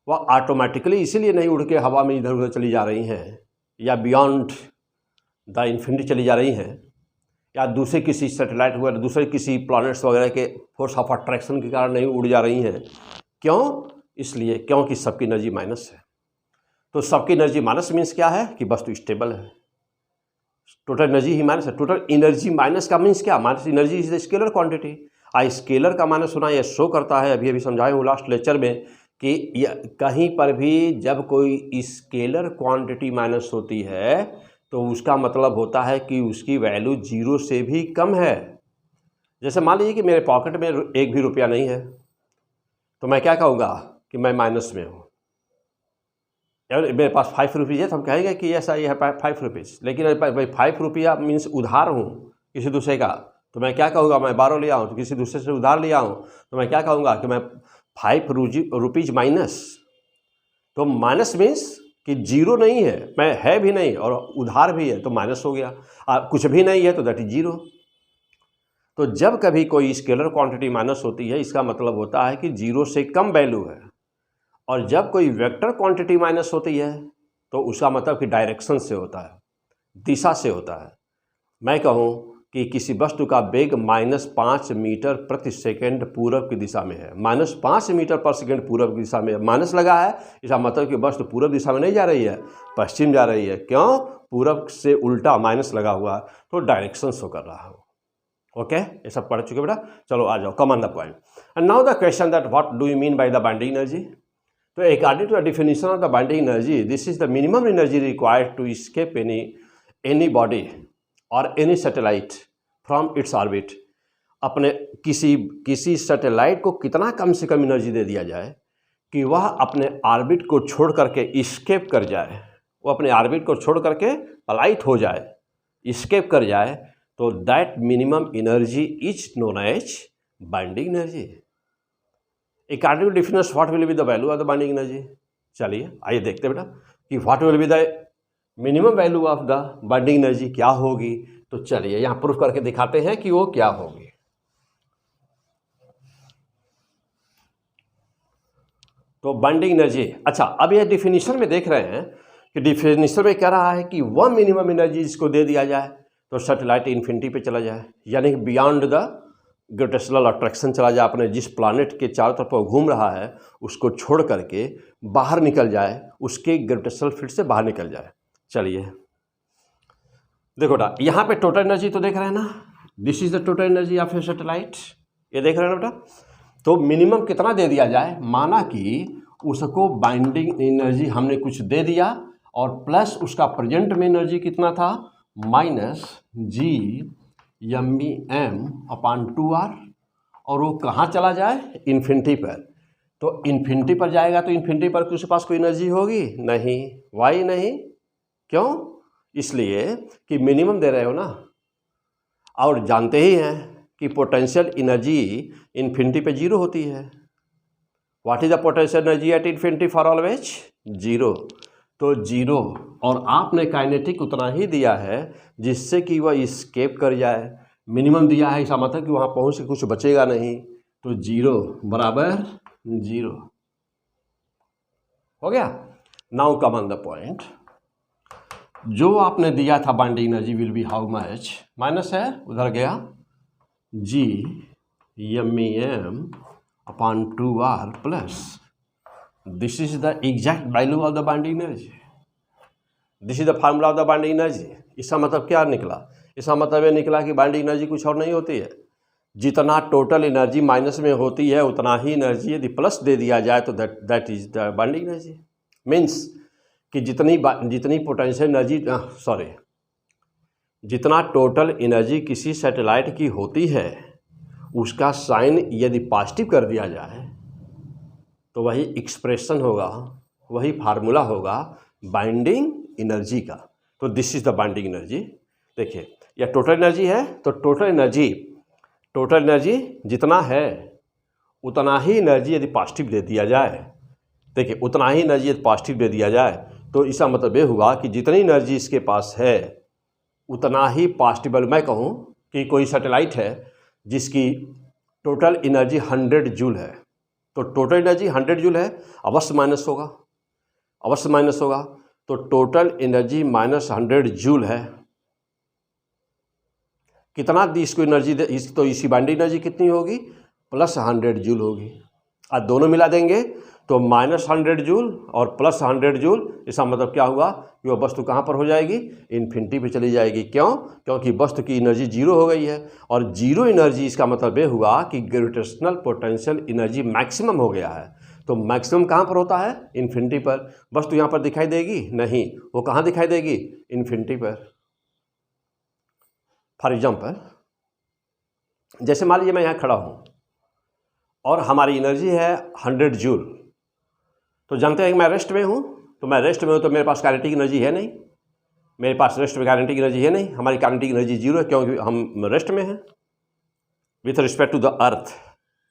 A: वह ऑटोमेटिकली इसीलिए नहीं उड़ के हवा में इधर उधर चली जा रही हैं या बियॉन्ड द इन्फिनिटी चली जा रही हैं, या दूसरे किसी सैटेलाइट वगैरह, दूसरे किसी प्लैनेट्स वगैरह के फोर्स ऑफ अट्रैक्शन के कारण नहीं उड़ जा रही हैं। क्यों? इसलिए क्योंकि सबकी एनर्जी माइनस है। तो सबकी एनर्जी माइनस मीन्स क्या है कि वस्तु स्टेबल है, टोटल एनर्जी ही माइनस है। टोटल एनर्जी माइनस का मीन्स क्या? Minus energy is the scalar quantity. Scalar का माइनस होना यह शो करता है, अभी समझाया हूँ लास्ट लेक्चर में, कि कहीं पर भी जब कोई स्केलर क्वांटिटी माइनस होती है तो उसका मतलब होता है कि उसकी वैल्यू 0 से भी कम है। जैसे मान लीजिए कि मेरे पॉकेट में 1 भी रुपया नहीं है, तो मैं क्या कहूँगा कि मैं माइनस में हूँ। यार मेरे पास 5 रुपीज़ है तो हम कहेंगे कि ऐसा ये है 5 रुपीज़, लेकिन भाई 5 रुपया मीन्स उधार हूँ किसी दूसरे का, तो मैं क्या कहूँगा? मैं 12 लिया हूँ, तो किसी दूसरे से उधार लिया हूँ, तो मैं क्या कहूँगा कि मैं 5 रुपीज़ माइनस। तो माइनस मीन्स कि 0 नहीं है, मैं है भी नहीं और उधार भी है, तो माइनस हो गया। कुछ भी नहीं है तो दैट इज 0। तो जब कभी कोई स्केलर क्वांटिटी माइनस होती है, इसका मतलब होता है कि 0 से कम वैल्यू है। और जब कोई वेक्टर क्वांटिटी माइनस होती है तो उसका मतलब कि डायरेक्शन से होता है, दिशा से होता है। मैं कहूँ कि किसी वस्तु का वेग -5 मीटर प्रति सेकंड पूरब की दिशा में है, -5 मीटर पर सेकंड पूरब की दिशा में माइनस लगा है, इसका मतलब कि वस्तु पूरब दिशा में नहीं जा रही है, पश्चिम जा रही है। क्यों? पूरब से उल्टा माइनस लगा हुआ, तो डायरेक्शन शो कर रहा है। ओके, ये सब पढ़ चुके बेटा। चलो आ जाओ, come on the point. And now the question that what do you mean by the binding energy. तो according to the definition of the binding energy, this is the minimum energy required to escape any body और any satellite from its orbit. अपने किसी सैटेलाइट को कितना कम से कम एनर्जी दे दिया जाए कि वह अपने ऑर्बिट को छोड़ करके इस्केप कर जाए, वो अपने ऑर्बिट को छोड़ करके पलाइट हो जाए, इस्केप कर जाए, तो that minimum energy is known as binding energy. According to definition what will be the value of the binding energy. चलिए आइए देखते हैं बेटा कि what will be the minimum value of the binding energy, क्या होगी। तो चलिए यहाँ प्रूफ करके दिखाते हैं कि वो क्या होगी। तो बाइंडिंग एनर्जी, अच्छा अब ये डिफिनीशन में देख रहे हैं कि डिफिनीशन में कह रहा है कि वह मिनिमम एनर्जी इसको दे दिया जाए तो सैटेलाइट इन्फिनिटी पे चला जाए, यानी कि बियॉन्ड द ग्रेविटेशनल अट्रैक्शन चला जाए, अपने जिस प्लैनेट के चारों तरफ वो घूम रहा है उसको छोड़ करके बाहर निकल जाए, उसके ग्रेविटेशनल फील्ड से बाहर निकल जाए। चलिए देखो बेटा, यहाँ पे टोटल एनर्जी तो देख रहे हैं ना, this is the total energy of a satellite, ये देख रहे हैं ना बेटा। तो मिनिमम कितना दे दिया जाए, माना कि उसको बाइंडिंग एनर्जी हमने कुछ दे दिया और प्लस उसका प्रेजेंट में एनर्जी कितना था, -G/m/2r, और वो कहाँ चला जाए, इन्फिनिटी पर। तो इन्फिनिटी पर जाएगा तो इन्फिनिटी पर उसके पास कोई एनर्जी होगी नहीं, वाई नहीं, क्यों? इसलिए कि मिनिमम दे रहे हो ना, और जानते ही हैं कि पोटेंशियल एनर्जी इन्फिनिटी पे 0 होती है। What is the potential energy at infinity for always, 0। तो 0, और आपने काइनेटिक उतना ही दिया है जिससे कि वह स्केप कर जाए, मिनिमम दिया है, इसका मतलब कि वहाँ पहुँच के कुछ बचेगा नहीं, तो 0 बराबर 0 हो गया। Now come on the point, जो आपने दिया था binding energy will be how much, minus है उधर गया, G/m/2r plus this is the exact value of the binding energy, this is the formula of the binding energy. इसका मतलब क्या निकला? इसका मतलब ये निकला कि बाइंडिंग एनर्जी कुछ और नहीं होती है, जितना टोटल एनर्जी माइनस में होती है उतना ही एनर्जी यदि प्लस दे दिया जाए तो that is the binding energy. Means कि जितनी पोटेंशियल एनर्जी जितना टोटल एनर्जी किसी सैटेलाइट की होती है उसका साइन यदि पॉजिटिव कर दिया जाए तो वही एक्सप्रेशन होगा, वही फार्मूला होगा बाइंडिंग एनर्जी का। तो this is the binding energy. देखिए यह टोटल एनर्जी है, तो टोटल एनर्जी जितना है उतना ही एनर्जी यदि पॉजिटिव दे दिया जाए, देखिए उतना ही एनर्जी यदि पॉजिटिव दे दिया जाए तो इसका मतलब ये हुआ कि जितनी एनर्जी इसके पास है उतना ही पॉजिटिव। मैं कहूँ कि कोई सैटेलाइट है जिसकी टोटल एनर्जी 100 जूल है, तो टोटल एनर्जी 100 जूल है, अवश्य माइनस होगा। तो टोटल एनर्जी माइनस 100 जूल है, कितना दी इसको एनर्जी दे, तो इसकी बाइंडिंग एनर्जी कितनी होगी? प्लस 100 जूल होगी। आज दोनों मिला देंगे तो माइनस 100 जूल और प्लस 100 जूल। इसका मतलब क्या हुआ कि वो वस्तु कहाँ पर हो जाएगी? इन्फिनिटी पे चली जाएगी। क्यों? क्योंकि वस्तु की एनर्जी जीरो हो गई है, और जीरो एनर्जी इसका मतलब ये हुआ कि ग्रेविटेशनल पोटेंशियल एनर्जी मैक्सिमम हो गया है। तो मैक्सिमम कहाँ पर होता है? इन्फिनिटी पर। वस्तु यहाँ पर दिखाई देगी नहीं, वो कहाँ दिखाई देगी? इन्फिनिटी पर। फॉर एग्जाम्पल, जैसे मान लीजिए मैं यहाँ खड़ा हूँ और हमारी एनर्जी है 100 जूल, तो जानते हैं कि मैं रेस्ट में हूँ, तो मैं रेस्ट में हूँ तो मेरे पास काइनेटिक एनर्जी है नहीं, मेरे पास रेस्ट में काइनेटिक एनर्जी है नहीं, हमारी काइनेटिक एनर्जी जीरो है क्योंकि हम रेस्ट में हैं। With respect to the earth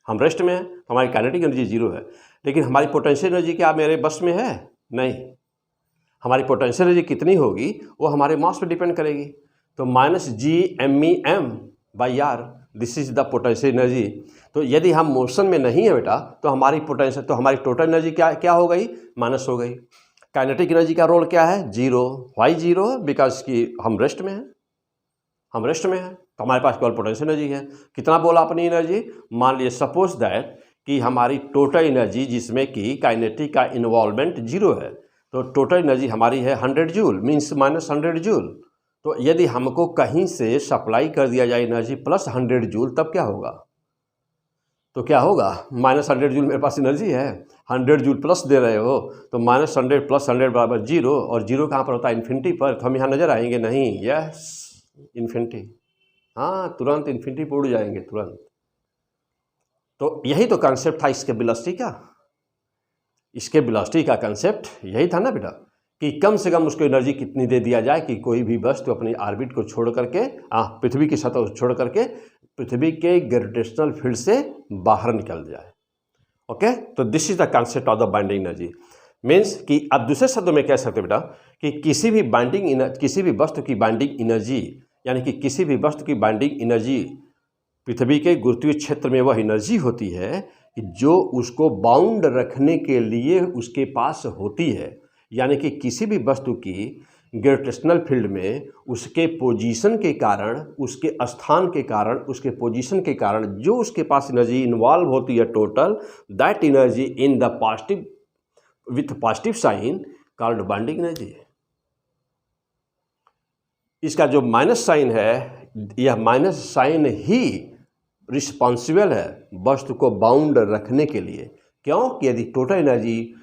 A: हम रेस्ट में हैं तो हमारी काइनेटिक एनर्जी जीरो है। लेकिन हमारी पोटेंशियल एनर्जी क्या मेरे बस में है? नहीं। हमारी पोटेंशियल एनर्जी कितनी होगी वो हमारे मास पर डिपेंड करेगी। तो minus G_m_e_m/r, this is the potential energy. तो यदि हम मोशन में नहीं है बेटा तो हमारी टोटल एनर्जी क्या हो गई? माइनस हो गई। काइनेटिक एनर्जी का रोल क्या है? जीरो। Y zero? बिकॉज कि हम रेस्ट में हैं, तो हमारे पास केवल पोटेंशियल एनर्जी है। कितना बोला अपनी एनर्जी? मान लीजिए सपोज दैट कि हमारी टोटल एनर्जी जिसमें कि काइनेटिक का इन्वॉल्वमेंट जीरो है, तो टोटल एनर्जी हमारी है 100 जूल, मीन्स माइनस 100 जूल। तो यदि हमको कहीं से सप्लाई कर दिया जाए एनर्जी प्लस 100 जूल, तब क्या होगा? तो क्या होगा? माइनस 100 जूल मेरे पास एनर्जी है, 100 जूल प्लस दे रहे हो, तो माइनस 100 प्लस 100 बराबर जीरो, और जीरो कहाँ पर होता है? इन्फिनिटी पर। तो हम यहाँ नजर आएंगे नहीं, यस इन्फिनिटी, हाँ तुरंत इन्फिनिटी पर उड़ जाएंगे तुरंत। तो यही तो कंसेप्ट था इसके वेलोसिटी का कंसेप्ट यही था ना बेटा, कि कम से कम उसको एनर्जी कितनी दे दिया जाए कि कोई भी वस्तु अपनी ऑर्बिट को छोड़ करके पृथ्वी की सतह को छोड़ करके पृथ्वी के ग्रेविटेशनल फील्ड से बाहर निकल जाए। ओके, तो this is the concept of the binding energy. Means कि आप दूसरे शब्दों में कह सकते बेटा कि किसी भी वस्तु की बाइंडिंग एनर्जी, यानी कि किसी भी वस्तु की बाइंडिंग एनर्जी पृथ्वी के गुरुत्वीय क्षेत्र में वह एनर्जी होती है कि जो उसको बाउंड रखने के लिए उसके पास होती है। यानी कि किसी भी वस्तु की ग्रेविटेशनल फील्ड में उसके पोजीशन के कारण, उसके स्थान के कारण, उसके पोजीशन के कारण जो उसके पास एनर्जी इन्वॉल्व होती है total, that energy in the positive with positive sign called binding energy. इसका जो माइनस साइन है, यह माइनस साइन ही रिस्पॉन्सिबल है वस्तु को बाउंड रखने के लिए। क्यों? कि यदि टोटल एनर्जी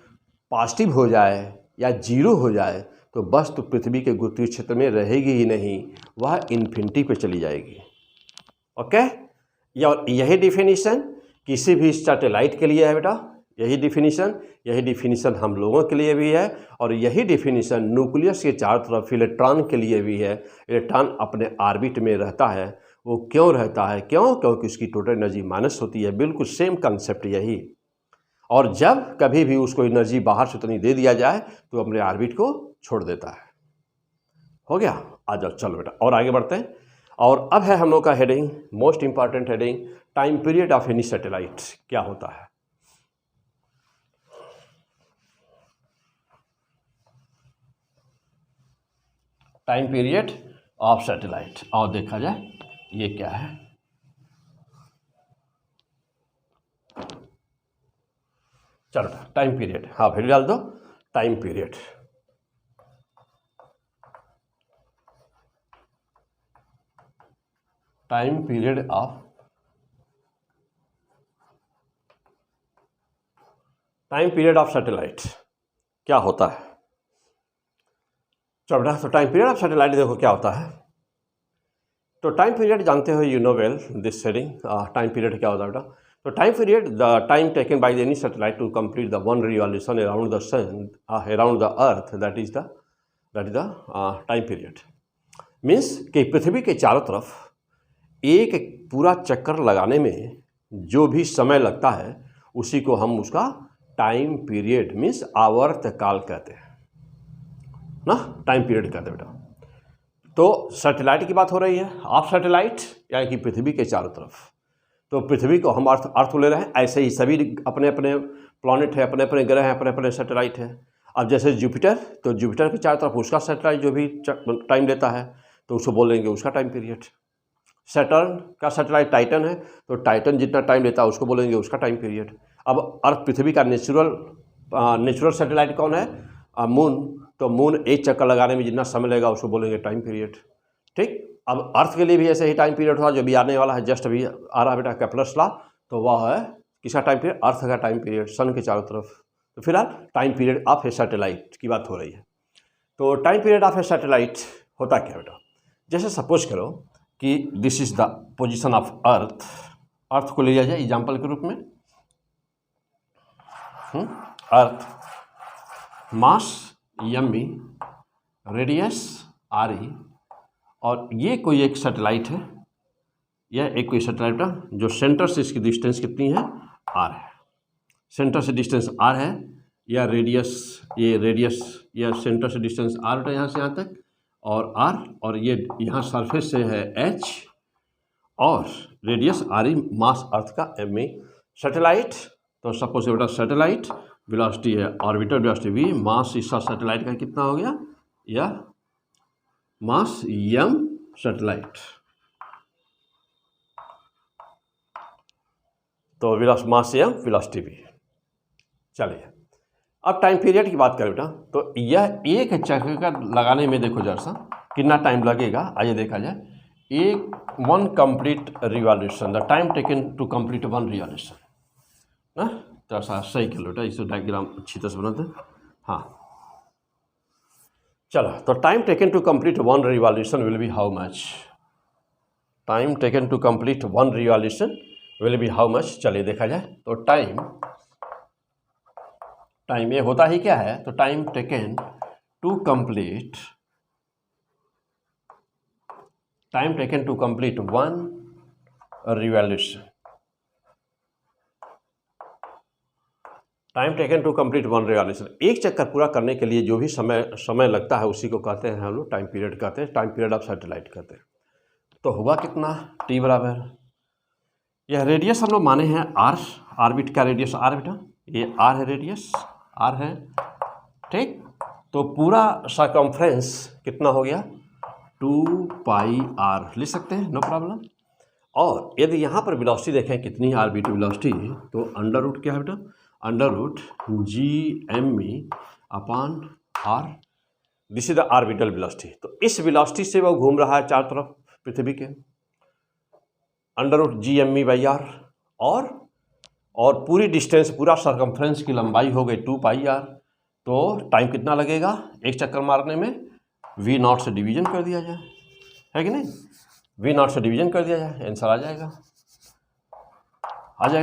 A: पॉजिटिव हो जाए या जीरो हो जाए तो वस्तु पृथ्वी के गुरुत्वीय क्षेत्र में रहेगी ही नहीं, वह इन्फिनिटी पे चली जाएगी। ओके, यही डिफिनीशन किसी भी सैटेलाइट के लिए है बेटा, यही डिफिनीशन हम लोगों के लिए भी है, और यही डिफिनीशन न्यूक्लियस के चारों तरफ इलेक्ट्रॉन के लिए भी है। इलेक्ट्रॉन अपने ऑर्बिट में रहता है, वो क्यों रहता है? क्योंकि उसकी टोटल एनर्जी माइनस होती है। बिल्कुल सेम कंसेप्ट यही। और जब कभी भी उसको एनर्जी बाहर से उतनी दे दिया जाए तो अपने ऑर्बिट को छोड़ देता है। हो गया? आ जाओ चलो बेटा और आगे बढ़ते हैं। और अब है हम लोग का heading, most important heading, time period of any satellite. क्या होता है? Time period of satellite. और देखा जाए ये क्या है। चलो टाइम पीरियड, हाँ वैल्यू डाल दो, time period, time period of, time period of satellite क्या होता है। चलो बेटा, तो टाइम पीरियड ऑफ सैटेलाइट देखो क्या होता है। तो टाइम पीरियड जानते हो, you know well this setting, time period क्या होता है बेटा। तो time period, the time taken by any satellite to complete the one revolution around the sun, around the earth, that is the time period. Means कि पृथ्वी के चारों तरफ एक पूरा चक्कर लगाने में जो भी समय लगता है उसी को हम उसका टाइम पीरियड मीन्स आवर्त काल कहते हैं ना, टाइम पीरियड कहते हैं बेटा। तो सैटेलाइट की बात हो रही है, ऑफ सैटेलाइट यानी कि पृथ्वी के चारों तरफ। तो पृथ्वी को हम अर्थ ले रहे हैं, ऐसे ही सभी अपने अपने प्लैनेट है, अपने अपने ग्रह हैं, अपने अपने सैटेलाइट है। अब जैसे जुपिटर, तो जुपिटर के चारों तरफ उसका सैटेलाइट जो भी टाइम लेता है तो उसको बोलेंगे उसका टाइम पीरियड। सैटर्न का सैटेलाइट टाइटन है, तो टाइटन जितना टाइम लेता है उसको बोलेंगे उसका टाइम पीरियड। अब अर्थ पृथ्वी का नेचुरल सैटेलाइट कौन है, मून, तो मून एक चक्कर लगाने में जितना समय लगेगा उसको बोलेंगे टाइम पीरियड। ठीक, अब अर्थ के लिए भी ऐसे ही टाइम पीरियड हुआ, जो भी आने वाला है, जस्ट अभी आ रहा है बेटा कैप्लर्स लॉ, तो वह है किसका टाइम पीरियड, अर्थ का टाइम पीरियड, सन के चारों तरफ। तो फिलहाल time period of a satellite की बात हो रही है। तो time period of a satellite होता क्या बेटा, जैसे सपोज करो कि this is the position of earth, earth को लिया जाए एग्जाम्पल के रूप में। अर्थ, मास एम.ई., रेडियस r.e., और ये कोई एक सैटेलाइट है, यह एक कोई सैटेलाइट है जो सेंटर से इसकी डिस्टेंस कितनी है, r है, सेंटर से डिस्टेंस r है, या रेडियस, ये रेडियस या सेंटर से डिस्टेंस r बेटा यहाँ से यहाँ तक, और r, और ये यहाँ सरफेस से है h, और रेडियस r.e., मास अर्थ का m.e. सैटेलाइट। तो सपोज बेटा सैटेलाइट वेलोसिटी है ऑर्बिटल वेलोसिटी v, मास इसका सैटेलाइट का कितना हो गया, या मास m सैटेलाइट, तो मास m वेलोसिटी v। चलिए अब टाइम पीरियड की बात करें बेटा, तो यह एक चक्कर लगाने में देखो जरा सा कितना टाइम लगेगा, आइए देखा जाए। एक one complete revolution, the time taken to complete one revolution ना, तो सा सही कर लो बेटा, इसे डायग्राम अच्छी तरह से बनाते हैं। हाँ चलो, तो time taken to complete one revolution will be how much, time taken to complete one revolution will be how much. चलिए देखा जाए, तो टाइम ये होता ही क्या है, तो time taken to complete, time taken to complete one revolution, time taken to complete one revolution, एक चक्कर पूरा करने के लिए जो भी समय लगता है उसी को कहते हैं हम लोग टाइम पीरियड कहते हैं, टाइम पीरियड ऑफ सैटेलाइट कहते हैं। तो हुआ कितना, t बराबर, यह रेडियस हम लोग माने हैं r, ऑर्बिट का रेडियस r बेटा, ये r है, रेडियस r है, ठीक। तो पूरा सर्कमफ्रेंस कितना हो गया, 2πr लिख सकते हैं, नो प्रॉब्लम। और यदि यहाँ पर वेलोसिटी देखें कितनी है, ऑर्बिटल वेलोसिटी, तो अंडर रूट क्या है बेटा, under root g.m.e. Upon r, this is the orbital velocity. तो इस वेलोसिटी से वो घूम रहा है चारों तरफ पृथ्वी के, under root g.m.e. By r, और पूरी डिस्टेंस, पूरा सर्कमफ्रेंस की लंबाई हो गई 2πr। तो टाइम कितना लगेगा एक चक्कर मारने में, v0 से डिवीजन कर दिया जाए, है कि नहीं, v0 से डिवीजन कर दिया जाए, आंसर आ जाएगा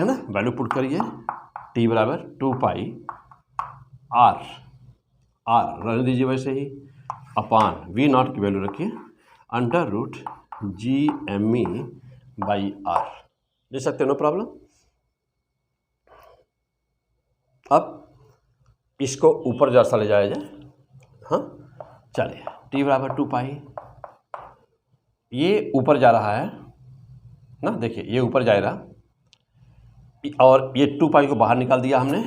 A: ना, वैल्यू पुट करिए, t बराबर 2πr, रहने दीजिए वैसे ही, अपान v0 की वैल्यू रखिए under root g.m.e. By r, ले सकते हो, नो प्रॉब्लम। अब इसको ऊपर जैसा ले जाया जाए, हाँ चलिए, t बराबर 2π, ये ऊपर जा रहा है ना, देखिए ये ऊपर जाएगा, और ये 2π को बाहर निकाल दिया हमने,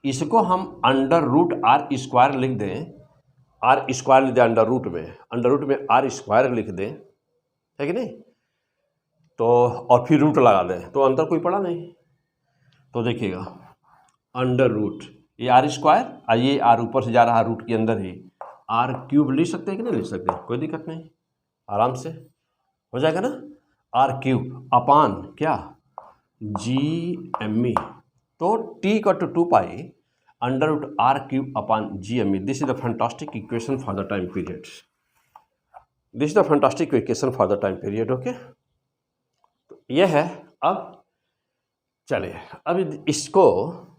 A: इसको हम अंडर रूट r स्क्वायर लिख दें, r स्क्वायर लिख दें अंडर रूट में r स्क्वायर लिख दें, है कि नहीं, तो और फिर रूट लगा दें, तो अंतर कोई पड़ा नहीं। तो देखिएगा अंडर रूट, ये आर स्क्वायर और ये आर ऊपर से जा रहा है रूट के अंदर ही, आर क्यूब लिख सकते हैं कि नहीं लिख सकते, कोई दिक्कत नहीं, आराम से हो जाएगा ना, आर क्यूब अपान क्या जी एम ई, तो T equal to 2 pi under root R cube upon G M E. This is the fantastic equation for the time period, this is the fantastic equation for the time period. Okay, तो यह है। अब चलिए, अब इसको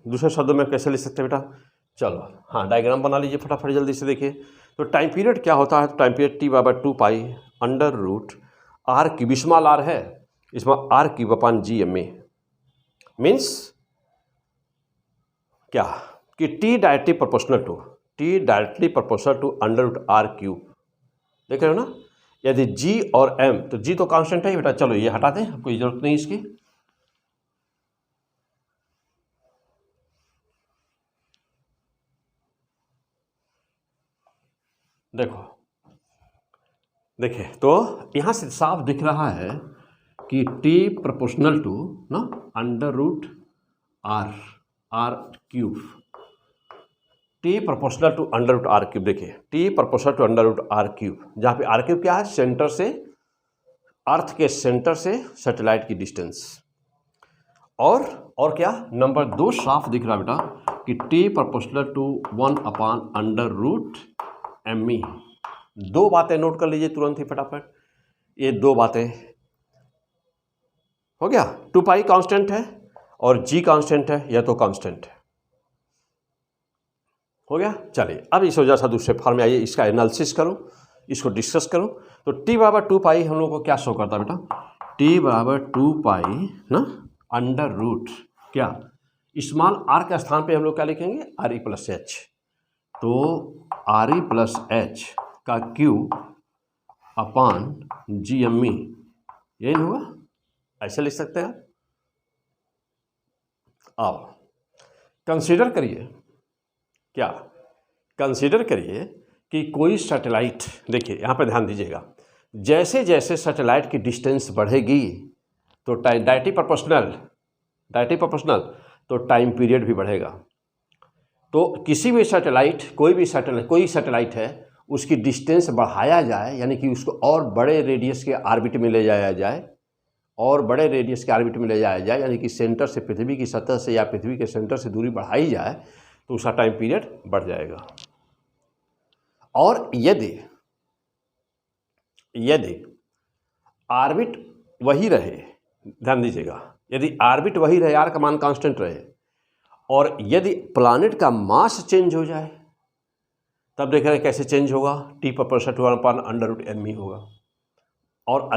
A: दूसरे शब्दों में कैसे लिख सकते हैं बेटा, चलो हाँ डायग्राम बना लीजिए फटाफट जल्दी से। देखिए तो टाइम पीरियड क्या होता है, तो time period T by 2 pi under root R cube, small R है, इसमें R cube upon G M A, means क्या कि T directly proportional to under root R cube, देख रहे हो ना। यदि जी और एम, तो जी तो कांस्टेंट है बेटा, चलो ये हटा दें, कोई जरूरत नहीं इसकी। देखो देखिए तो यहाँ से साफ दिख रहा है कि टी प्रोपोर्शनल टू ना under root R cube, T proportional to under root R cube. देखिए T proportional to under root R cube, जहाँ पे आर क्यूब क्या है, सेंटर से, अर्थ के सेंटर से सैटेलाइट की डिस्टेंस। और क्या, नंबर 2 साफ दिख रहा है बेटा कि T proportional to 1 upon under root M E. 2 बातें नोट कर लीजिए तुरंत ही फटाफट, ये 2 बातें हो गया। 2 पाई कांस्टेंट है और जी कांस्टेंट है, यह तो कांस्टेंट है, हो गया। चलिए अब इस वजह से दूसरे फॉर्म में आइए, इसका एनालिसिस करूं, इसको डिस्कस करूं। तो टी बराबर 2 पाई हम लोग को क्या शो करता है बेटा, टी बराबर 2 पाई ना अंडर रूट क्या, स्मॉल आर के स्थान पे हम लोग क्या लिखेंगे, आर ई प्लस एच, तो आर ई प्लस एच का cube upon G M E, यही नहीं हुआ, ऐसे लिख सकते हैं। अब कंसीडर करिए, क्या कंसीडर करिए कि कोई सैटेलाइट, देखिए यहाँ पर ध्यान दीजिएगा, जैसे जैसे सैटेलाइट की डिस्टेंस बढ़ेगी तो डायरेक्टली प्रोपोर्शनल तो टाइम पीरियड भी बढ़ेगा। तो किसी भी सैटेलाइट, कोई सैटेलाइट है, उसकी डिस्टेंस बढ़ाया जाए, यानी कि उसको और बड़े रेडियस के ऑर्बिट में ले जाया जाए, यानी कि सेंटर से पृथ्वी की सतह से या पृथ्वी के सेंटर से दूरी बढ़ाई जाए तो उसका टाइम पीरियड बढ़ जाएगा। और यदि ऑर्बिट वही रहे, ध्यान दीजिएगा, यदि ऑर्बिट वही रहे, आर का मान कांस्टेंट रहे, और यदि प्लैनेट का मास चेंज हो जाए, तब देख रहे हैं कैसे चेंज होगा, T proportional to 1 upon under root M E होगा, और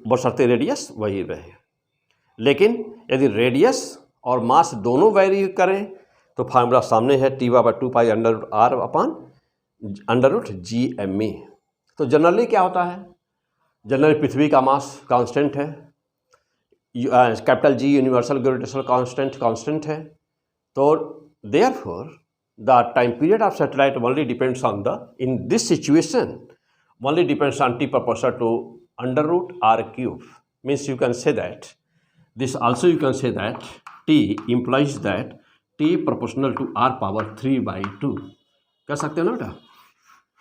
A: बशर्ते रेडियस वही रहे। लेकिन यदि रेडियस और मास दोनों वेरी करें तो फार्मूला सामने है, T by 2 pi under root R upon under root G M E. तो जनरली क्या होता है, जनरली पृथ्वी का मास कांस्टेंट है, capital G universal gravitational constant है, तो therefore the time period of satellite only depends on in this situation only depends on T proportional to under root R cube, means you can say that this also, you can say that T implies that T proportional to R power 3/2, कह सकते हो ना बेटा,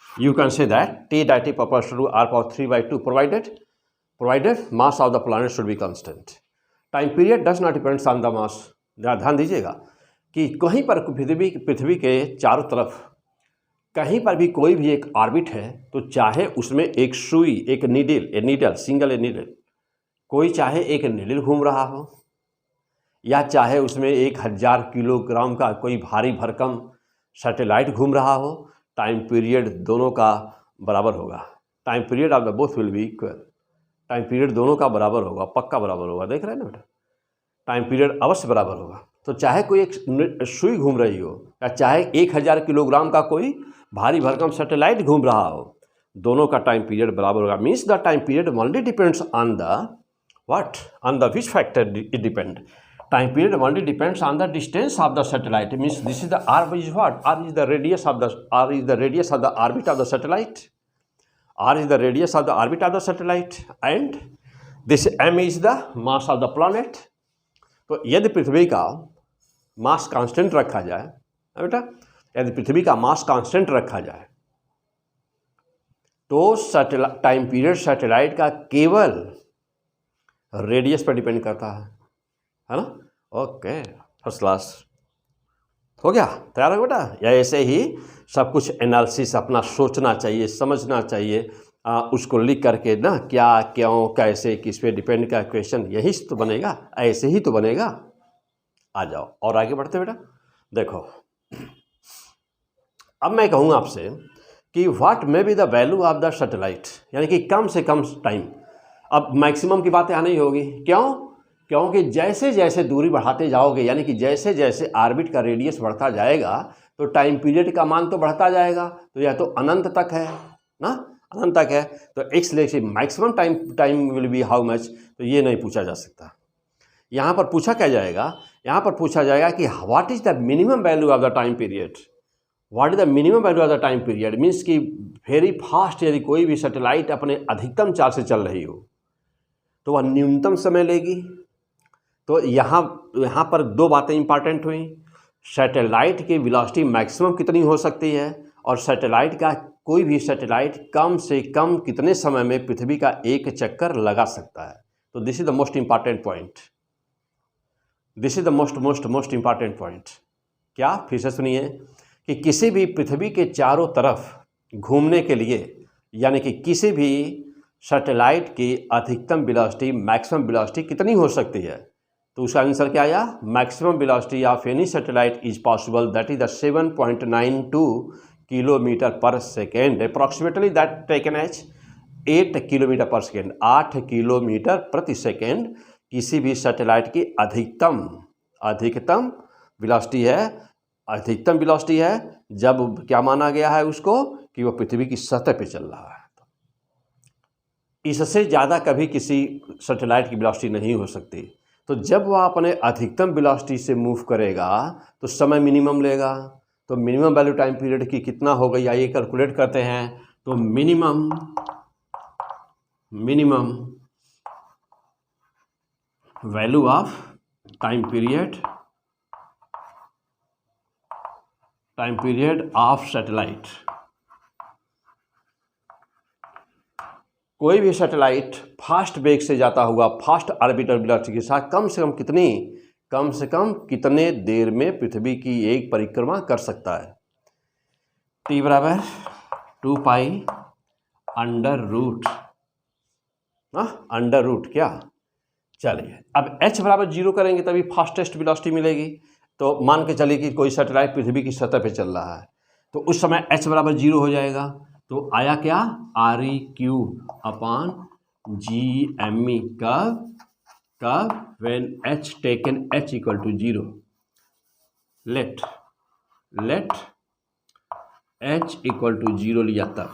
A: you can say that T directly proportional to R power 3/2 provided mass of the planet should be constant. Time period does not depends on the mass. ध्यान दीजिएगा कि कहीं पर पृथ्वी के चारों तरफ कहीं पर भी कोई भी एक ऑर्बिट है, तो चाहे उसमें एक सुई, एक नीडल सिंगल नीडल, कोई चाहे एक नीडल घूम रहा हो, या चाहे उसमें 1000 किलोग्राम का कोई भारी भरकम सैटेलाइट घूम रहा हो, टाइम पीरियड दोनों का बराबर होगा। Time period of the both will be equal, time period दोनों का बराबर होगा, पक्का बराबर होगा, देख रहे हैं ना बेटा, टाइम पीरियड अवश्य बराबर होगा। तो चाहे कोई एक सुई घूम रही हो, या चाहे 1000 किलोग्राम का कोई भारी भरकम सैटेलाइट घूम रहा हो, दोनों का टाइम पीरियड बराबर होगा। Means the time period only depends on the what, on the which factor it depend, time period only depends on the distance of the satellite, means this is the r is what, r is the radius of the orbit of the satellite, and this m is the mass of the planet. तो यदि पृथ्वी का मास कांस्टेंट रखा जाए बेटा, यदि पृथ्वी का मास कांस्टेंट रखा जाए तो टाइम पीरियड सैटेलाइट का केवल रेडियस पर डिपेंड करता है ना। ओके, फर्स्ट क्लास, हो गया, तैयार हो बेटा। या ऐसे ही सब कुछ एनालिसिस अपना सोचना चाहिए, समझना चाहिए, उसको लिख करके ना, क्या क्यों कैसे किस पे डिपेंड का क्वेश्चन यही तो बनेगा, ऐसे ही तो बनेगा। आ जाओ और आगे बढ़ते बेटा। देखो अब मैं कहूँगा आपसे कि what may be the value of the satellite, यानी कि कम से कम टाइम। अब मैक्सिमम की बातें आनी होगी, क्यों? क्योंकि जैसे जैसे दूरी बढ़ाते जाओगे, यानी कि जैसे जैसे ऑर्बिट का रेडियस बढ़ता जाएगा तो टाइम पीरियड का मान तो बढ़ता जाएगा, तो यह तो अनंत तक है ना, अनंत तक है। तो एक्स लेक्स maximum time will be how much, तो ये नहीं पूछा जा सकता। यहाँ पर पूछा क्या जाएगा, यहाँ पर पूछा जाएगा कि what is the minimum value of the time period. What is the minimum value of the time period means कि वेरी फास्ट, यदि कोई भी सैटेलाइट अपने अधिकतम चाल से चल रही हो तो वह न्यूनतम समय लेगी। तो यहाँ पर दो बातें इंपॉर्टेंट हुई, सैटेलाइट की वेलोसिटी मैक्सिमम कितनी हो सकती है, और सैटेलाइट का कोई भी सैटेलाइट कम से कम कितने समय में पृथ्वी का एक चक्कर लगा सकता है। तो this is the most important point, this is the most important point. क्या, फिर से सुनिए कि किसी भी पृथ्वी के चारों तरफ घूमने के लिए, यानी कि किसी भी सैटेलाइट की अधिकतम वेलोसिटी, मैक्सिमम वेलोसिटी कितनी हो सकती है, तो उसका आंसर क्या आया, maximum velocity of any satellite is possible that is the 7.92 kilometre per second approximately, that taken as 8 kilometre per second, 8 kilometre प्रति सेकेंड किसी भी सैटेलाइट की अधिकतम वेलोसिटी है। अधिकतम वेलोसिटी है जब क्या माना गया है उसको, कि वह पृथ्वी की सतह पे चल रहा है। इससे ज़्यादा कभी किसी सैटेलाइट की वेलोसिटी नहीं हो सकती। तो जब वह अपने अधिकतम वेलोसिटी से मूव करेगा तो समय मिनिमम लेगा। तो मिनिमम वैल्यू टाइम पीरियड की कितना हो गई, आइए कैलकुलेट करते हैं। तो minimum value of time period of satellite, कोई भी सैटेलाइट फास्ट वेग से जाता हुआ, फास्ट ऑर्बिटल वेलोसिटी के साथ कम से कम कितने देर में पृथ्वी की एक परिक्रमा कर सकता है। t बराबर 2 पाई अंडर रूट क्या, चलिए अब h बराबर 0 करेंगे तभी फास्टेस्ट वेलोसिटी मिलेगी। तो मान के चलिए कि कोई सैटेलाइट पृथ्वी की सतह पे चल रहा है, तो उस समय h बराबर 0 हो जाएगा। तो आया क्या, ReQ/GME कब when h taken h equal to 0, let h equal to 0 लिया तब।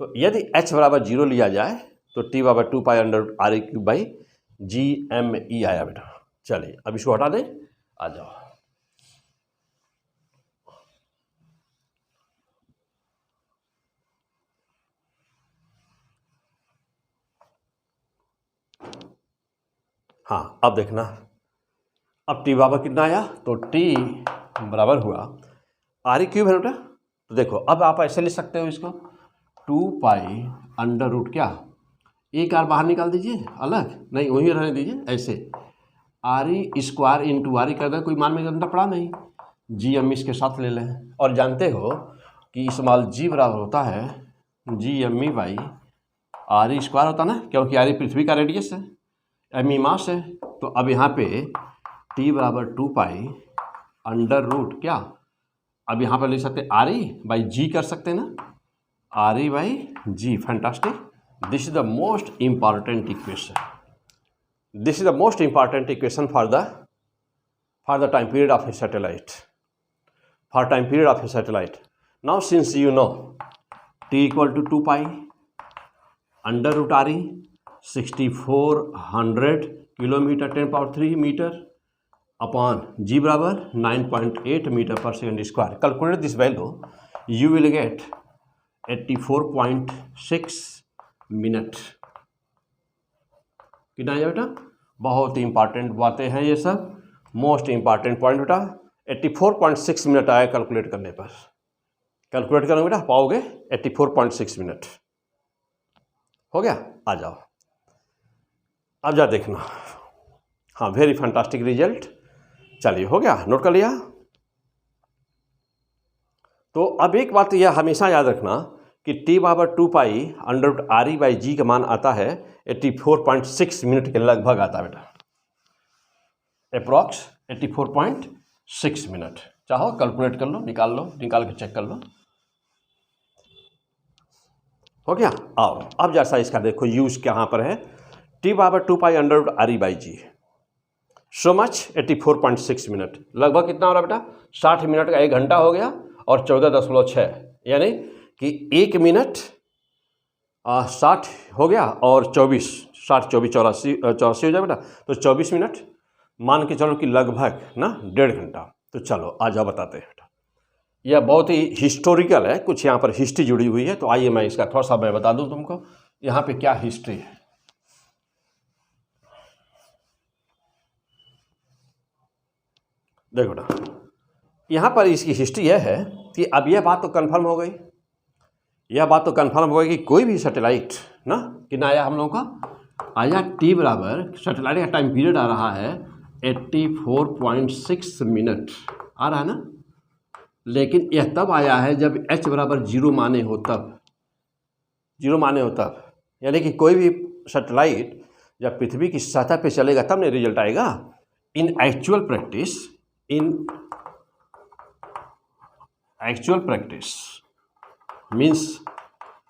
A: तो यदि h बराबर 0 लिया जाए तो t बराबर 2 पाई अंडर ReQ/GME आया बेटा। चलिए अब इसको हटा दें, आ जाओ। हाँ अब देखना, अब t बराबर कितना आया, तो t बराबर हुआ ReQ है बेटा। तो देखो अब आप ऐसे लिख सकते हो इसको, 2 पाई अंडर रूट क्या, एक आर बाहर निकाल दीजिए, अलग नहीं वहीं रहने दीजिए, ऐसे RE² इंटू RE कर दें, कोई मान में करना पड़ा नहीं, GM इसके साथ ले लें। और जानते हो कि स्मॉल g बराबर होता है GME/RE² होता ना, क्योंकि RE पृथ्वी का रेडियस है, ME मास है। तो अब यहाँ पे t बराबर 2 पाई अंडर रूट क्या, अब यहाँ पर लिख सकते RE/G कर सकते हैं ना, RE/G, fantastic. This is the most important equation, this is the most important equation for the time period of a satellite, for time period of a satellite. Now since you know t equal to 2 pi under root RE 6400 kilometre 10³ metre upon g बराबर 9.8 metre per second square. Calculate this value, you will get 84.6 minute. कितना है बेटा, बहुत ही इंपॉर्टेंट बातें हैं ये सब, मोस्ट इंपॉर्टेंट पॉइंट बेटा 84.6 मिनट आया कैलकुलेट करने पर। कैलकुलेट करोगे बेटा पाओगे 84.6 मिनट। हो गया, आ जाओ अब जा देखना। हाँ, वेरी फैंटास्टिक रिजल्ट। चलिए हो गया, नोट कर लिया। तो अब एक बात यह हमेशा याद रखना कि T/2π√RE/G का मान आता है 84.6 मिनट के लगभग आता है बेटा, अप्रॉक्स 84.6 मिनट। चाहो कैलकुलेट कर लो, निकाल के चेक कर लो। हो गया, आओ अब जैसा इसका देखो यूज कहाँ पर है। T/2π√RE/G सो मच 84.6 मिनट, लगभग कितना हो रहा बेटा 60 मिनट का 1 घंटा हो गया और 14.6, यानी कि 1 मिनट 60 हो गया और 24, 60 24 84 हो जाए बेटा, तो 24 मिनट मान के चलो कि लगभग ना 1.5 घंटा। तो चलो आ जाओ बताते हैं बेटा, यह बहुत ही हिस्टोरिकल है, कुछ यहाँ पर हिस्ट्री जुड़ी हुई है। तो आइए मैं इसका थोड़ा सा मैं बता दूं तुमको यहाँ पे क्या हिस्ट्री है। देखो बेटा यहाँ पर इसकी हिस्ट्री यह है कि अब यह बात तो कन्फर्म हो गई, यह बात तो कन्फर्म हो गई कि कोई भी सैटेलाइट ना कितना आया हम लोगों का, आया T बराबर, सैटेलाइट का टाइम पीरियड आ रहा है 84.6 मिनट आ रहा है ना। लेकिन यह तब आया है जब h बराबर 0 माने हो तब, 0 माने हो तब, यानी कि कोई भी सैटेलाइट जब पृथ्वी की सतह पे चलेगा तब नहीं रिजल्ट आएगा। इन एक्चुअल प्रैक्टिस मीन्स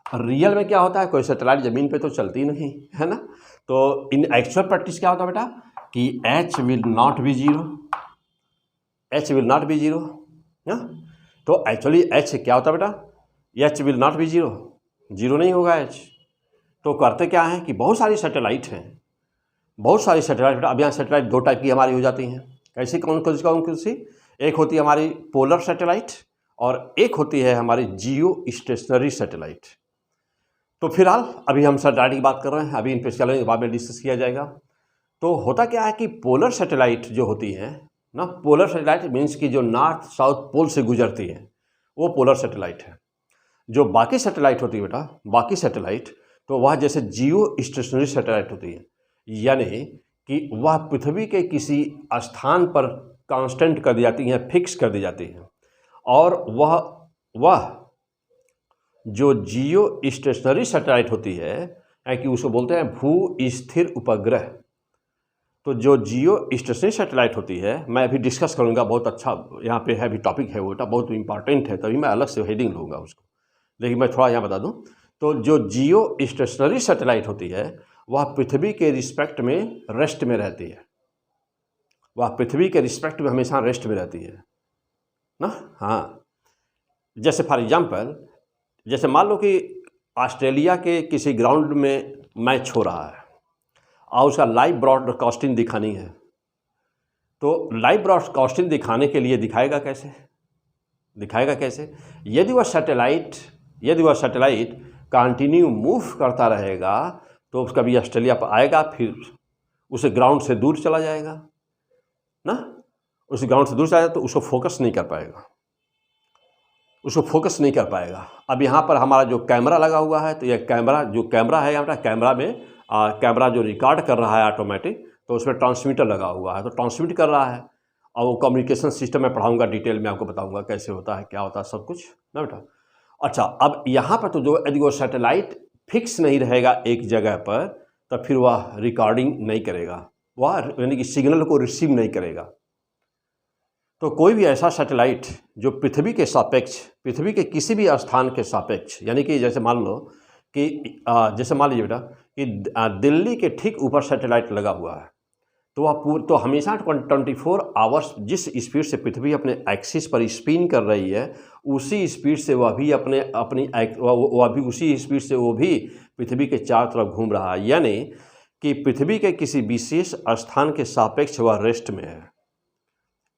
A: रियल में क्या होता है, कोई सैटेलाइट ज़मीन पे तो चलती नहीं है ना। तो इन एक्चुअल प्रैक्टिस क्या होता है बेटा कि h will not be zero ना। तो एक्चुअली h क्या होता है बेटा, h will not be zero नहीं होगा h। तो करते क्या है कि बहुत सारी सैटेलाइट हैं, बेटा। अब यहाँ सैटेलाइट 2 टाइप की हमारी हो जाती हैं। कैसी, कौन सी? एक होती है हमारी पोलर सैटेलाइट और एक होती है हमारी जियो स्टेशनरी सैटेलाइट। तो फिलहाल अभी हम सैटेलाइट की बात कर रहे हैं, अभी इन पे चलेंगे, बाद में डिस्कस किया जाएगा। तो होता क्या है कि पोलर सैटेलाइट जो होती है ना, पोलर सैटेलाइट मीन्स कि जो नॉर्थ साउथ पोल से गुजरती है वो पोलर सैटेलाइट है। जो बाकी सैटेलाइट होती है बेटा, बाकी सैटेलाइट तो वह जैसे जियो स्टेशनरी सैटेलाइट होती है, यानी कि वह पृथ्वी के किसी स्थान पर कांस्टेंट कर दी जाती हैं, फिक्स कर दी जाती हैं। और वह जो जियो स्टेशनरी सैटेलाइट होती है कि उसको बोलते हैं भू स्थिर उपग्रह। तो जो जियो स्टेशनरी सैटेलाइट होती है, मैं अभी डिस्कस करूंगा, बहुत अच्छा यहाँ पे है, अभी टॉपिक है वो, बहुत इंपॉर्टेंट है, तभी मैं अलग से हेडिंग लूँगा उसको, लेकिन मैं थोड़ा यहाँ बता दूँ। तो जो जियो स्टेशनरी सैटेलाइट होती है वह पृथ्वी के रिस्पेक्ट में रेस्ट में रहती है, वह पृथ्वी के रिस्पेक्ट में हमेशा रेस्ट में रहती है ना। हाँ, जैसे फॉर एग्जांपल, जैसे मान लो कि ऑस्ट्रेलिया के किसी ग्राउंड में मैच हो रहा है और उसका लाइव ब्रॉडकास्टिंग दिखानी है। तो लाइव ब्रॉडकास्टिंग दिखाने के लिए दिखाएगा कैसे? यदि वह सैटेलाइट कंटिन्यू मूव करता रहेगा तो कभी ऑस्ट्रेलिया पर आएगा, फिर उसे ग्राउंड से दूर चला जाएगा ना। उस ग्राउंड से दूर चला जाएगा तो उसको फोकस नहीं कर पाएगा। अब यहाँ पर हमारा जो कैमरा लगा हुआ है, तो यह कैमरा है यहाँ पर, कैमरा जो रिकॉर्ड कर रहा है ऑटोमेटिक, तो उसमें ट्रांसमीटर लगा हुआ है, तो ट्रांसमिट कर रहा है। और वो कम्युनिकेशन सिस्टम में पढ़ाऊँगा, डिटेल में आपको बताऊँगा कैसे होता है, क्या होता है, सब कुछ ना बेटा। अच्छा, अब यहाँ पर तो यदि वो सैटेलाइट फिक्स नहीं रहेगा एक जगह पर, तब फिर वह रिकॉर्डिंग नहीं करेगा, वह यानी कि सिग्नल को रिसीव नहीं करेगा। तो कोई भी ऐसा सैटेलाइट जो पृथ्वी के सापेक्ष, पृथ्वी के किसी भी स्थान के सापेक्ष, यानी कि जैसे मान लो कि जैसे मान लीजिए बेटा कि दिल्ली के ठीक ऊपर सैटेलाइट लगा हुआ है, तो वह तो हमेशा 24 आवर्स जिस स्पीड से पृथ्वी अपने एक्सिस पर स्पिन कर रही है, उसी स्पीड से वह भी उसी स्पीड से वो भी पृथ्वी के चारों तरफ घूम रहा है, यानी कि पृथ्वी के किसी विशेष स्थान के सापेक्ष वह रेस्ट में है।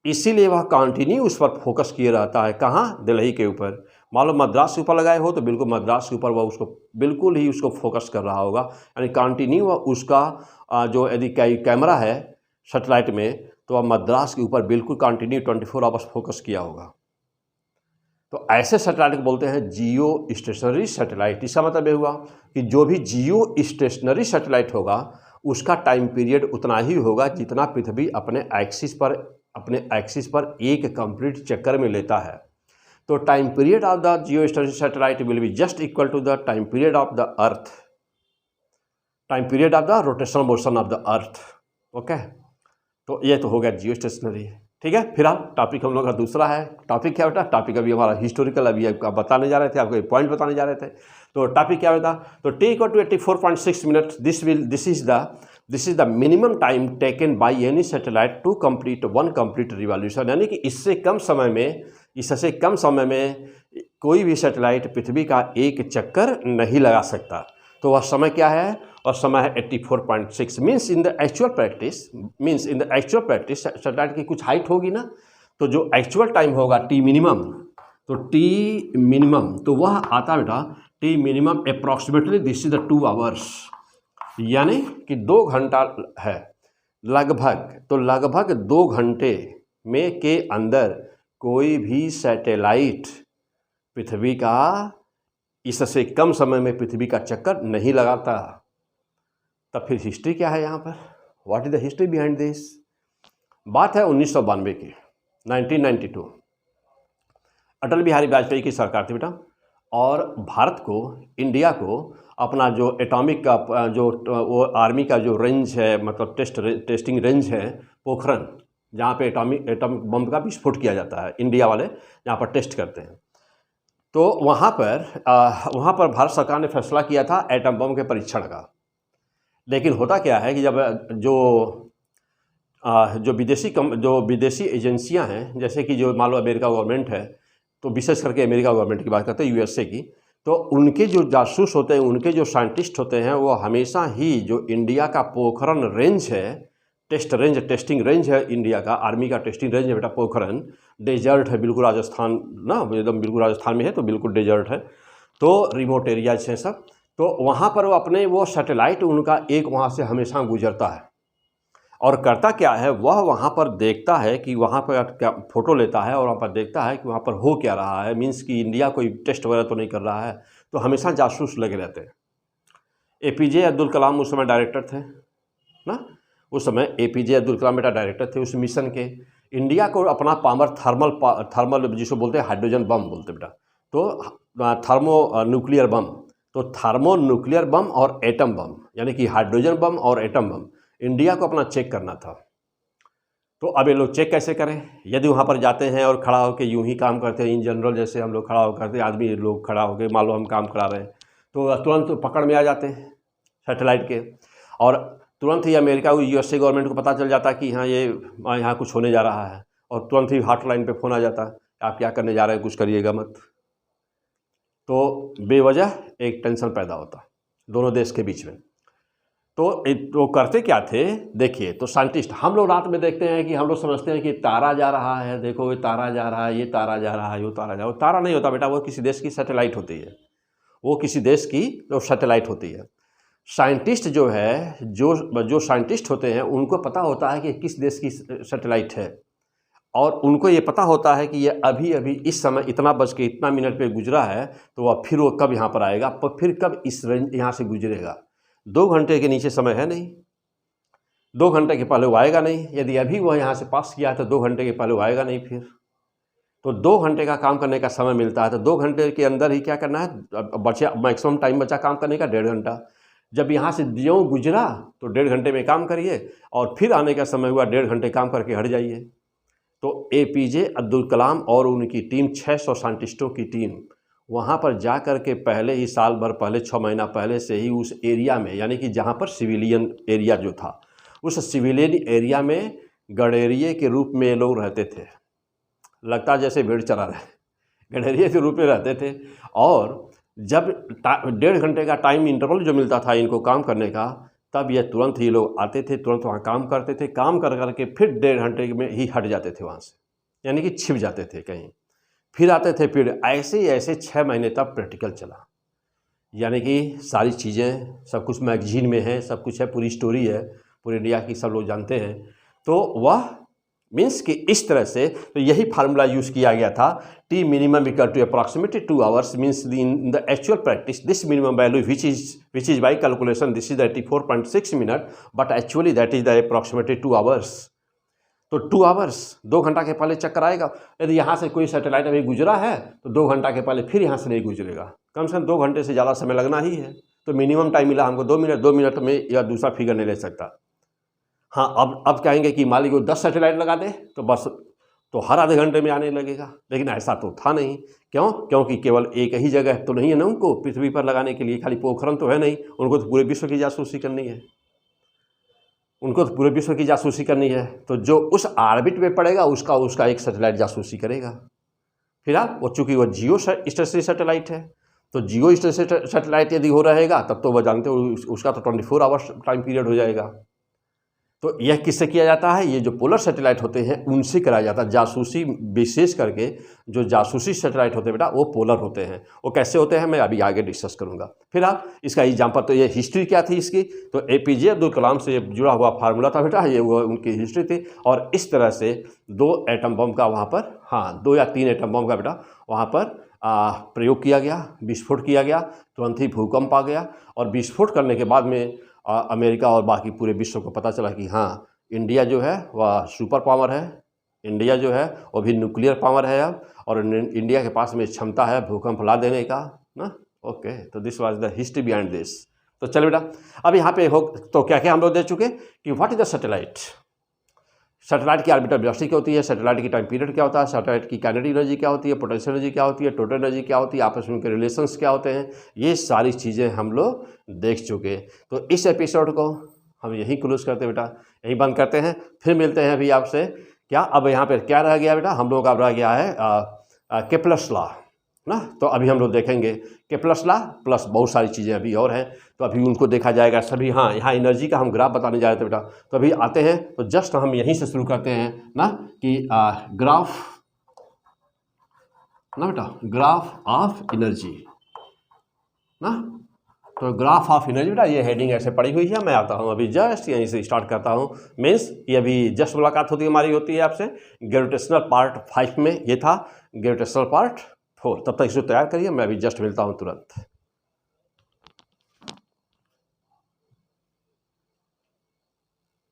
A: इसीलिए वह कंटिन्यू उस पर फोकस किए रहता है। कहाँ? दिल्ली के ऊपर। मान लो मद्रास के ऊपर लगाए हो तो बिल्कुल मद्रास के ऊपर वह उसको बिल्कुल ही उसको फोकस कर रहा होगा, यानी कंटिन्यू वह उसका जो यदि कैमरा है सैटेलाइट में, तो वह मद्रास के ऊपर बिल्कुल कंटिन्यू 24 आवर्स फोकस किया होगा। तो ऐसे सैटेलाइट को बोलते हैं जियो स्टेशनरी सैटेलाइट। इसका मतलब ये हुआ कि जो भी जियो स्टेशनरी सैटेलाइट होगा उसका टाइम पीरियड उतना ही होगा जितना पृथ्वी अपने एक्सिस पर एक कंप्लीट चक्कर में लेता है। तो time period of the geostationary satellite will be just equal to the time period of the earth, time period of the rotational motion of the earth. Okay, तो ये तो हो गया जियो स्टेशनरी। ठीक है, फिर आप टॉपिक हम लोग का दूसरा है। टॉपिक क्या बेटा? टॉपिक अभी हमारा हिस्टोरिकल, अभी आपको बताने जा रहे थे, आपको एक पॉइंट बताने जा रहे थे। तो टॉपिक क्या बेटा? तो t equal to 84.6 minute, this is the minimum time taken by any satellite to complete one complete revolution. यानी कि इससे कम समय में कोई भी सैटेलाइट पृथ्वी का एक चक्कर नहीं लगा सकता। तो वह समय क्या है? और समय है 84.6। Means in the actual practice satellite की कुछ हाइट होगी ना, तो जो एक्चुअल टाइम होगा टी मिनिमम, तो वह आता बेटा T minimum approximately this is the 2 hours, यानी कि 2 घंटा है लगभग। तो लगभग 2 घंटे में के अंदर कोई भी सैटेलाइट पृथ्वी का इससे कम समय में पृथ्वी का चक्कर नहीं लगाता। तब फिर हिस्ट्री क्या है यहाँ पर? What is the history behind this? बात है 1992 की, 1992। अटल बिहारी वाजपेयी की सरकार थी बेटा, और भारत को, इंडिया को अपना जो एटॉमिक का जो वो आर्मी का जो रेंज है, मतलब टेस्टिंग रेंज है पोखरण, जहाँ पे एटॉमिक बम का विस्फोट किया जाता है, इंडिया वाले यहाँ पर टेस्ट करते हैं। तो वहाँ पर भारत सरकार ने फैसला किया था एटम बम के परीक्षण का। लेकिन होता क्या है कि जब जो विदेशी एजेंसियां हैं, जैसे कि जो मान लो अमेरिका गवर्नमेंट है, तो विशेष करके अमेरिका गवर्नमेंट की बात करते हैं, यूएसए की, तो उनके जो जासूस होते हैं, उनके जो साइंटिस्ट होते हैं, वो हमेशा ही जो इंडिया का पोखरण रेंज है, टेस्टिंग रेंज है इंडिया का, आर्मी का टेस्टिंग रेंज है बेटा पोखरण, डेजर्ट है बिल्कुल, राजस्थान ना, एकदम बिल्कुल राजस्थान में है, तो बिल्कुल डेजर्ट है, तो रिमोट एरियाज हैं सब। तो वहाँ पर वो सैटेलाइट उनका एक वहाँ से हमेशा गुजरता है, और करता क्या है, वह वहाँ पर देखता है कि वहाँ पर क्या फ़ोटो लेता है, और वहाँ पर देखता है कि वहाँ पर हो क्या रहा है, मीन्स कि इंडिया कोई टेस्ट वगैरह तो नहीं कर रहा है। तो हमेशा जासूस लगे रहते हैं। एपीजे अब्दुल कलाम उस समय डायरेक्टर थे ना, उस समय एपीजे अब्दुल कलाम बेटा डायरेक्टर थे उस मिशन के। इंडिया को अपना पावर थर्मल जिसको बोलते हैं हाइड्रोजन बम बोलते बेटा, तो थर्मो न्यूक्लियर बम, तो थर्मो न्यूक्लियर बम और एटम बम, यानी कि हाइड्रोजन बम और एटम बम इंडिया को अपना चेक करना था। तो अब ये लोग चेक कैसे करें? यदि वहाँ पर जाते हैं और खड़ा होकर यूं ही काम करते हैं, इन जनरल जैसे हम लोग खड़ा होकर करते, आदमी लोग खड़ा होकर मान लो हम काम करा रहे हैं, तो तुरंत पकड़ में आ जाते हैं सैटेलाइट के, और तुरंत ही अमेरिका यूएसए गवर्नमेंट को पता चल जाता कि हाँ ये यहाँ कुछ होने जा रहा है, और तुरंत ही हॉटलाइन पे फ़ोन आ जाता, आप क्या करने जा रहे हैं, कुछ करिएगा मत। तो बेवजह एक टेंशन पैदा होता दोनों देश के बीच में। तो करते क्या थे, देखिए, तो साइंटिस्ट, हम लोग रात में देखते हैं कि हम लोग समझते हैं कि तारा जा रहा है, देखो ये तारा जा रहा है, ये तारा जा रहा है, वो तारा जा रहा है। वो तारा नहीं होता बेटा, वो किसी देश की सैटेलाइट होती है, वो किसी देश की जो सैटेलाइट होती है। साइंटिस्ट जो है, जो साइंटिस्ट होते हैं, उनको पता होता है कि किस देश की सैटेलाइट है, और उनको ये पता होता है कि ये अभी अभी इस समय इतना बज के इतना मिनट पे गुजरा है, तो वह फिर वो कब यहाँ पर आएगा, फिर कब इस रेंज यहाँ से गुजरेगा। 2 घंटे के नीचे समय है नहीं, 2 घंटे के पहले वो आएगा नहीं। यदि अभी वह यहाँ से पास किया है तो 2 घंटे के पहले वो आएगा नहीं फिर। तो 2 घंटे का काम करने का समय मिलता है, तो 2 घंटे के अंदर ही क्या करना है, बचा मैक्सिमम टाइम बचा काम करने का 1.5 घंटा। जब यहाँ से ज्यों गुजरा तो 1.5 घंटे में काम करिए, और फिर आने का समय हुआ 1.5 घंटे काम करके हट जाइए। तो एपीजे अब्दुल कलाम और उनकी टीम, 600 साइंटिस्टों की टीम, वहाँ पर जा कर के पहले ही, साल भर पहले, 6 महीना पहले से ही उस एरिया में, यानी कि जहाँ पर सिविलियन एरिया जो था, उस सिविलियन एरिया में गडेरिए के रूप में ये लोग रहते थे। लगता जैसे भेड़ चरा रहे, गडेरिए के रूप में रहते थे। और जब 1.5 घंटे का टाइम इंटरवल जो मिलता था इनको काम करने का, तब ये तुरंत ही लोग आते थे, तुरंत वहाँ काम करते थे, काम कर करके फिर 1.5 घंटे में ही हट जाते थे वहाँ से, यानी कि छिप जाते थे कहीं, फिर आते थे। फिर ऐसे 6 महीने तक प्रैक्टिकल चला, यानी कि सारी चीज़ें, सब कुछ मैगजीन में है, सब कुछ है, पूरी स्टोरी है, पूरी इंडिया की सब लोग जानते हैं। तो वह मीन्स कि इस तरह से तो यही फार्मूला यूज़ किया गया था, T minimum equal to approximately 2 hours, means in the actual practice this minimum value which is by calculation this is 84.6 minute, but actually that is the approximately 2 hours. तो 2 आवर्स 2 घंटा के पहले चक्कर आएगा। यदि यहाँ से कोई सैटेलाइट अभी गुजरा है तो 2 घंटा के पहले फिर यहाँ से नहीं गुजरेगा, कम से कम 2 घंटे से ज़्यादा समय लगना ही है। तो मिनिमम टाइम मिला हमको 2 मिनट में, या दूसरा फिगर नहीं ले सकता। हाँ, अब कहेंगे कि मान लीजिए 10 सैटेलाइट लगा दे तो बस, तो हर आधे घंटे में आने लगेगा, लेकिन ऐसा तो था नहीं। क्यों? क्योंकि केवल एक ही जगह तो नहीं है ना उनको पृथ्वी पर लगाने के लिए, खाली पोखरन तो है नहीं, उनको तो पूरे विश्व की जासूसी करनी है, उनको तो पूरे विश्व की जासूसी करनी है। तो जो उस ऑर्बिट में पड़ेगा उसका एक सैटेलाइट जासूसी करेगा। फिलहाल वो चूँकि वो जियो स्टेशनरी सैटेलाइट है, तो जियो स्टेशनरी सैटेलाइट यदि हो रहेगा तब तो वह जानते हो उसका तो 24 आवर्स टाइम पीरियड हो जाएगा। तो यह किससे किया जाता है? ये जो पोलर सैटेलाइट होते हैं उनसे कराया जाता है जासूसी। विशेष करके जो जासूसी सैटेलाइट होते हैं बेटा वो पोलर होते हैं। वो कैसे होते हैं मैं अभी आगे डिस्कस करूंगा। फिलहाल इसका एग्जाम्पल, तो ये हिस्ट्री क्या थी इसकी, तो एपीजे अब्दुल कलाम से जुड़ा हुआ फार्मूला था बेटा, ये वो उनकी हिस्ट्री थी। और इस तरह से 2 एटम बम का वहाँ पर, हाँ 2 या 3 एटम बम का बेटा वहाँ पर प्रयोग किया गया, विस्फोट किया गया, तुरंत ही भूकंप आ गया। और विस्फोट करने के बाद में अमेरिका और बाकी पूरे विश्व को पता चला कि हाँ इंडिया जो है वह सुपर पावर है, इंडिया जो है वो भी न्यूक्लियर पावर है अब, और इंडिया के पास में क्षमता है भूकंप ला देने का ना। ओके, तो this was the history behind this. तो चलो बेटा, अब यहाँ पे हो तो क्या क्या हम लोग दे चुके कि what is the satellite, satellite की ऑर्बिटल वेलोसिटी क्या होती है, सैटेलाइट की टाइम पीरियड क्या होता है, सैटेलाइट की काइनेटिक एनर्जी क्या होती है, पोटेंशियल एनर्जी क्या होती है, टोटल एनर्जी क्या होती है, आपस में उनके रिलेशंस क्या होते हैं, ये सारी चीज़ें हम लोग देख चुके। तो इस एपिसोड को हम यहीं क्लोज करते हैं बेटा, यहीं बंद करते हैं। फिर मिलते हैं अभी आपसे। क्या अब यहाँ पर क्या रह गया बेटा, हम लोग का रह गया है केप्लर्स लॉ ना। तो अभी हम लोग देखेंगे केप्लर्स लॉ प्लस बहुत सारी चीज़ें अभी और हैं, तो अभी उनको देखा जाएगा सभी। हाँ, यहाँ एनर्जी का हम ग्राफ बताने जा रहे थे बेटा, तो अभी आते हैं। तो जस्ट हम यहीं से शुरू करते हैं ना कि ग्राफ ना बेटा, ग्राफ ऑफ एनर्जी ना। तो ग्राफ ऑफ एनर्जी बेटा ये हेडिंग ऐसे पड़ी हुई है। मैं आता हूँ अभी जस्ट यहीं से स्टार्ट करता हूँ। मीन्स ये अभी जस्ट मुलाकात हमारी होती है आपसे ग्रेविटेशनल पार्ट 5 में, ये था ग्रेविटेशनल पार्ट 4। तब तक इसको तैयार करिए, मैं अभी जस्ट मिलता हूँ तुरंत।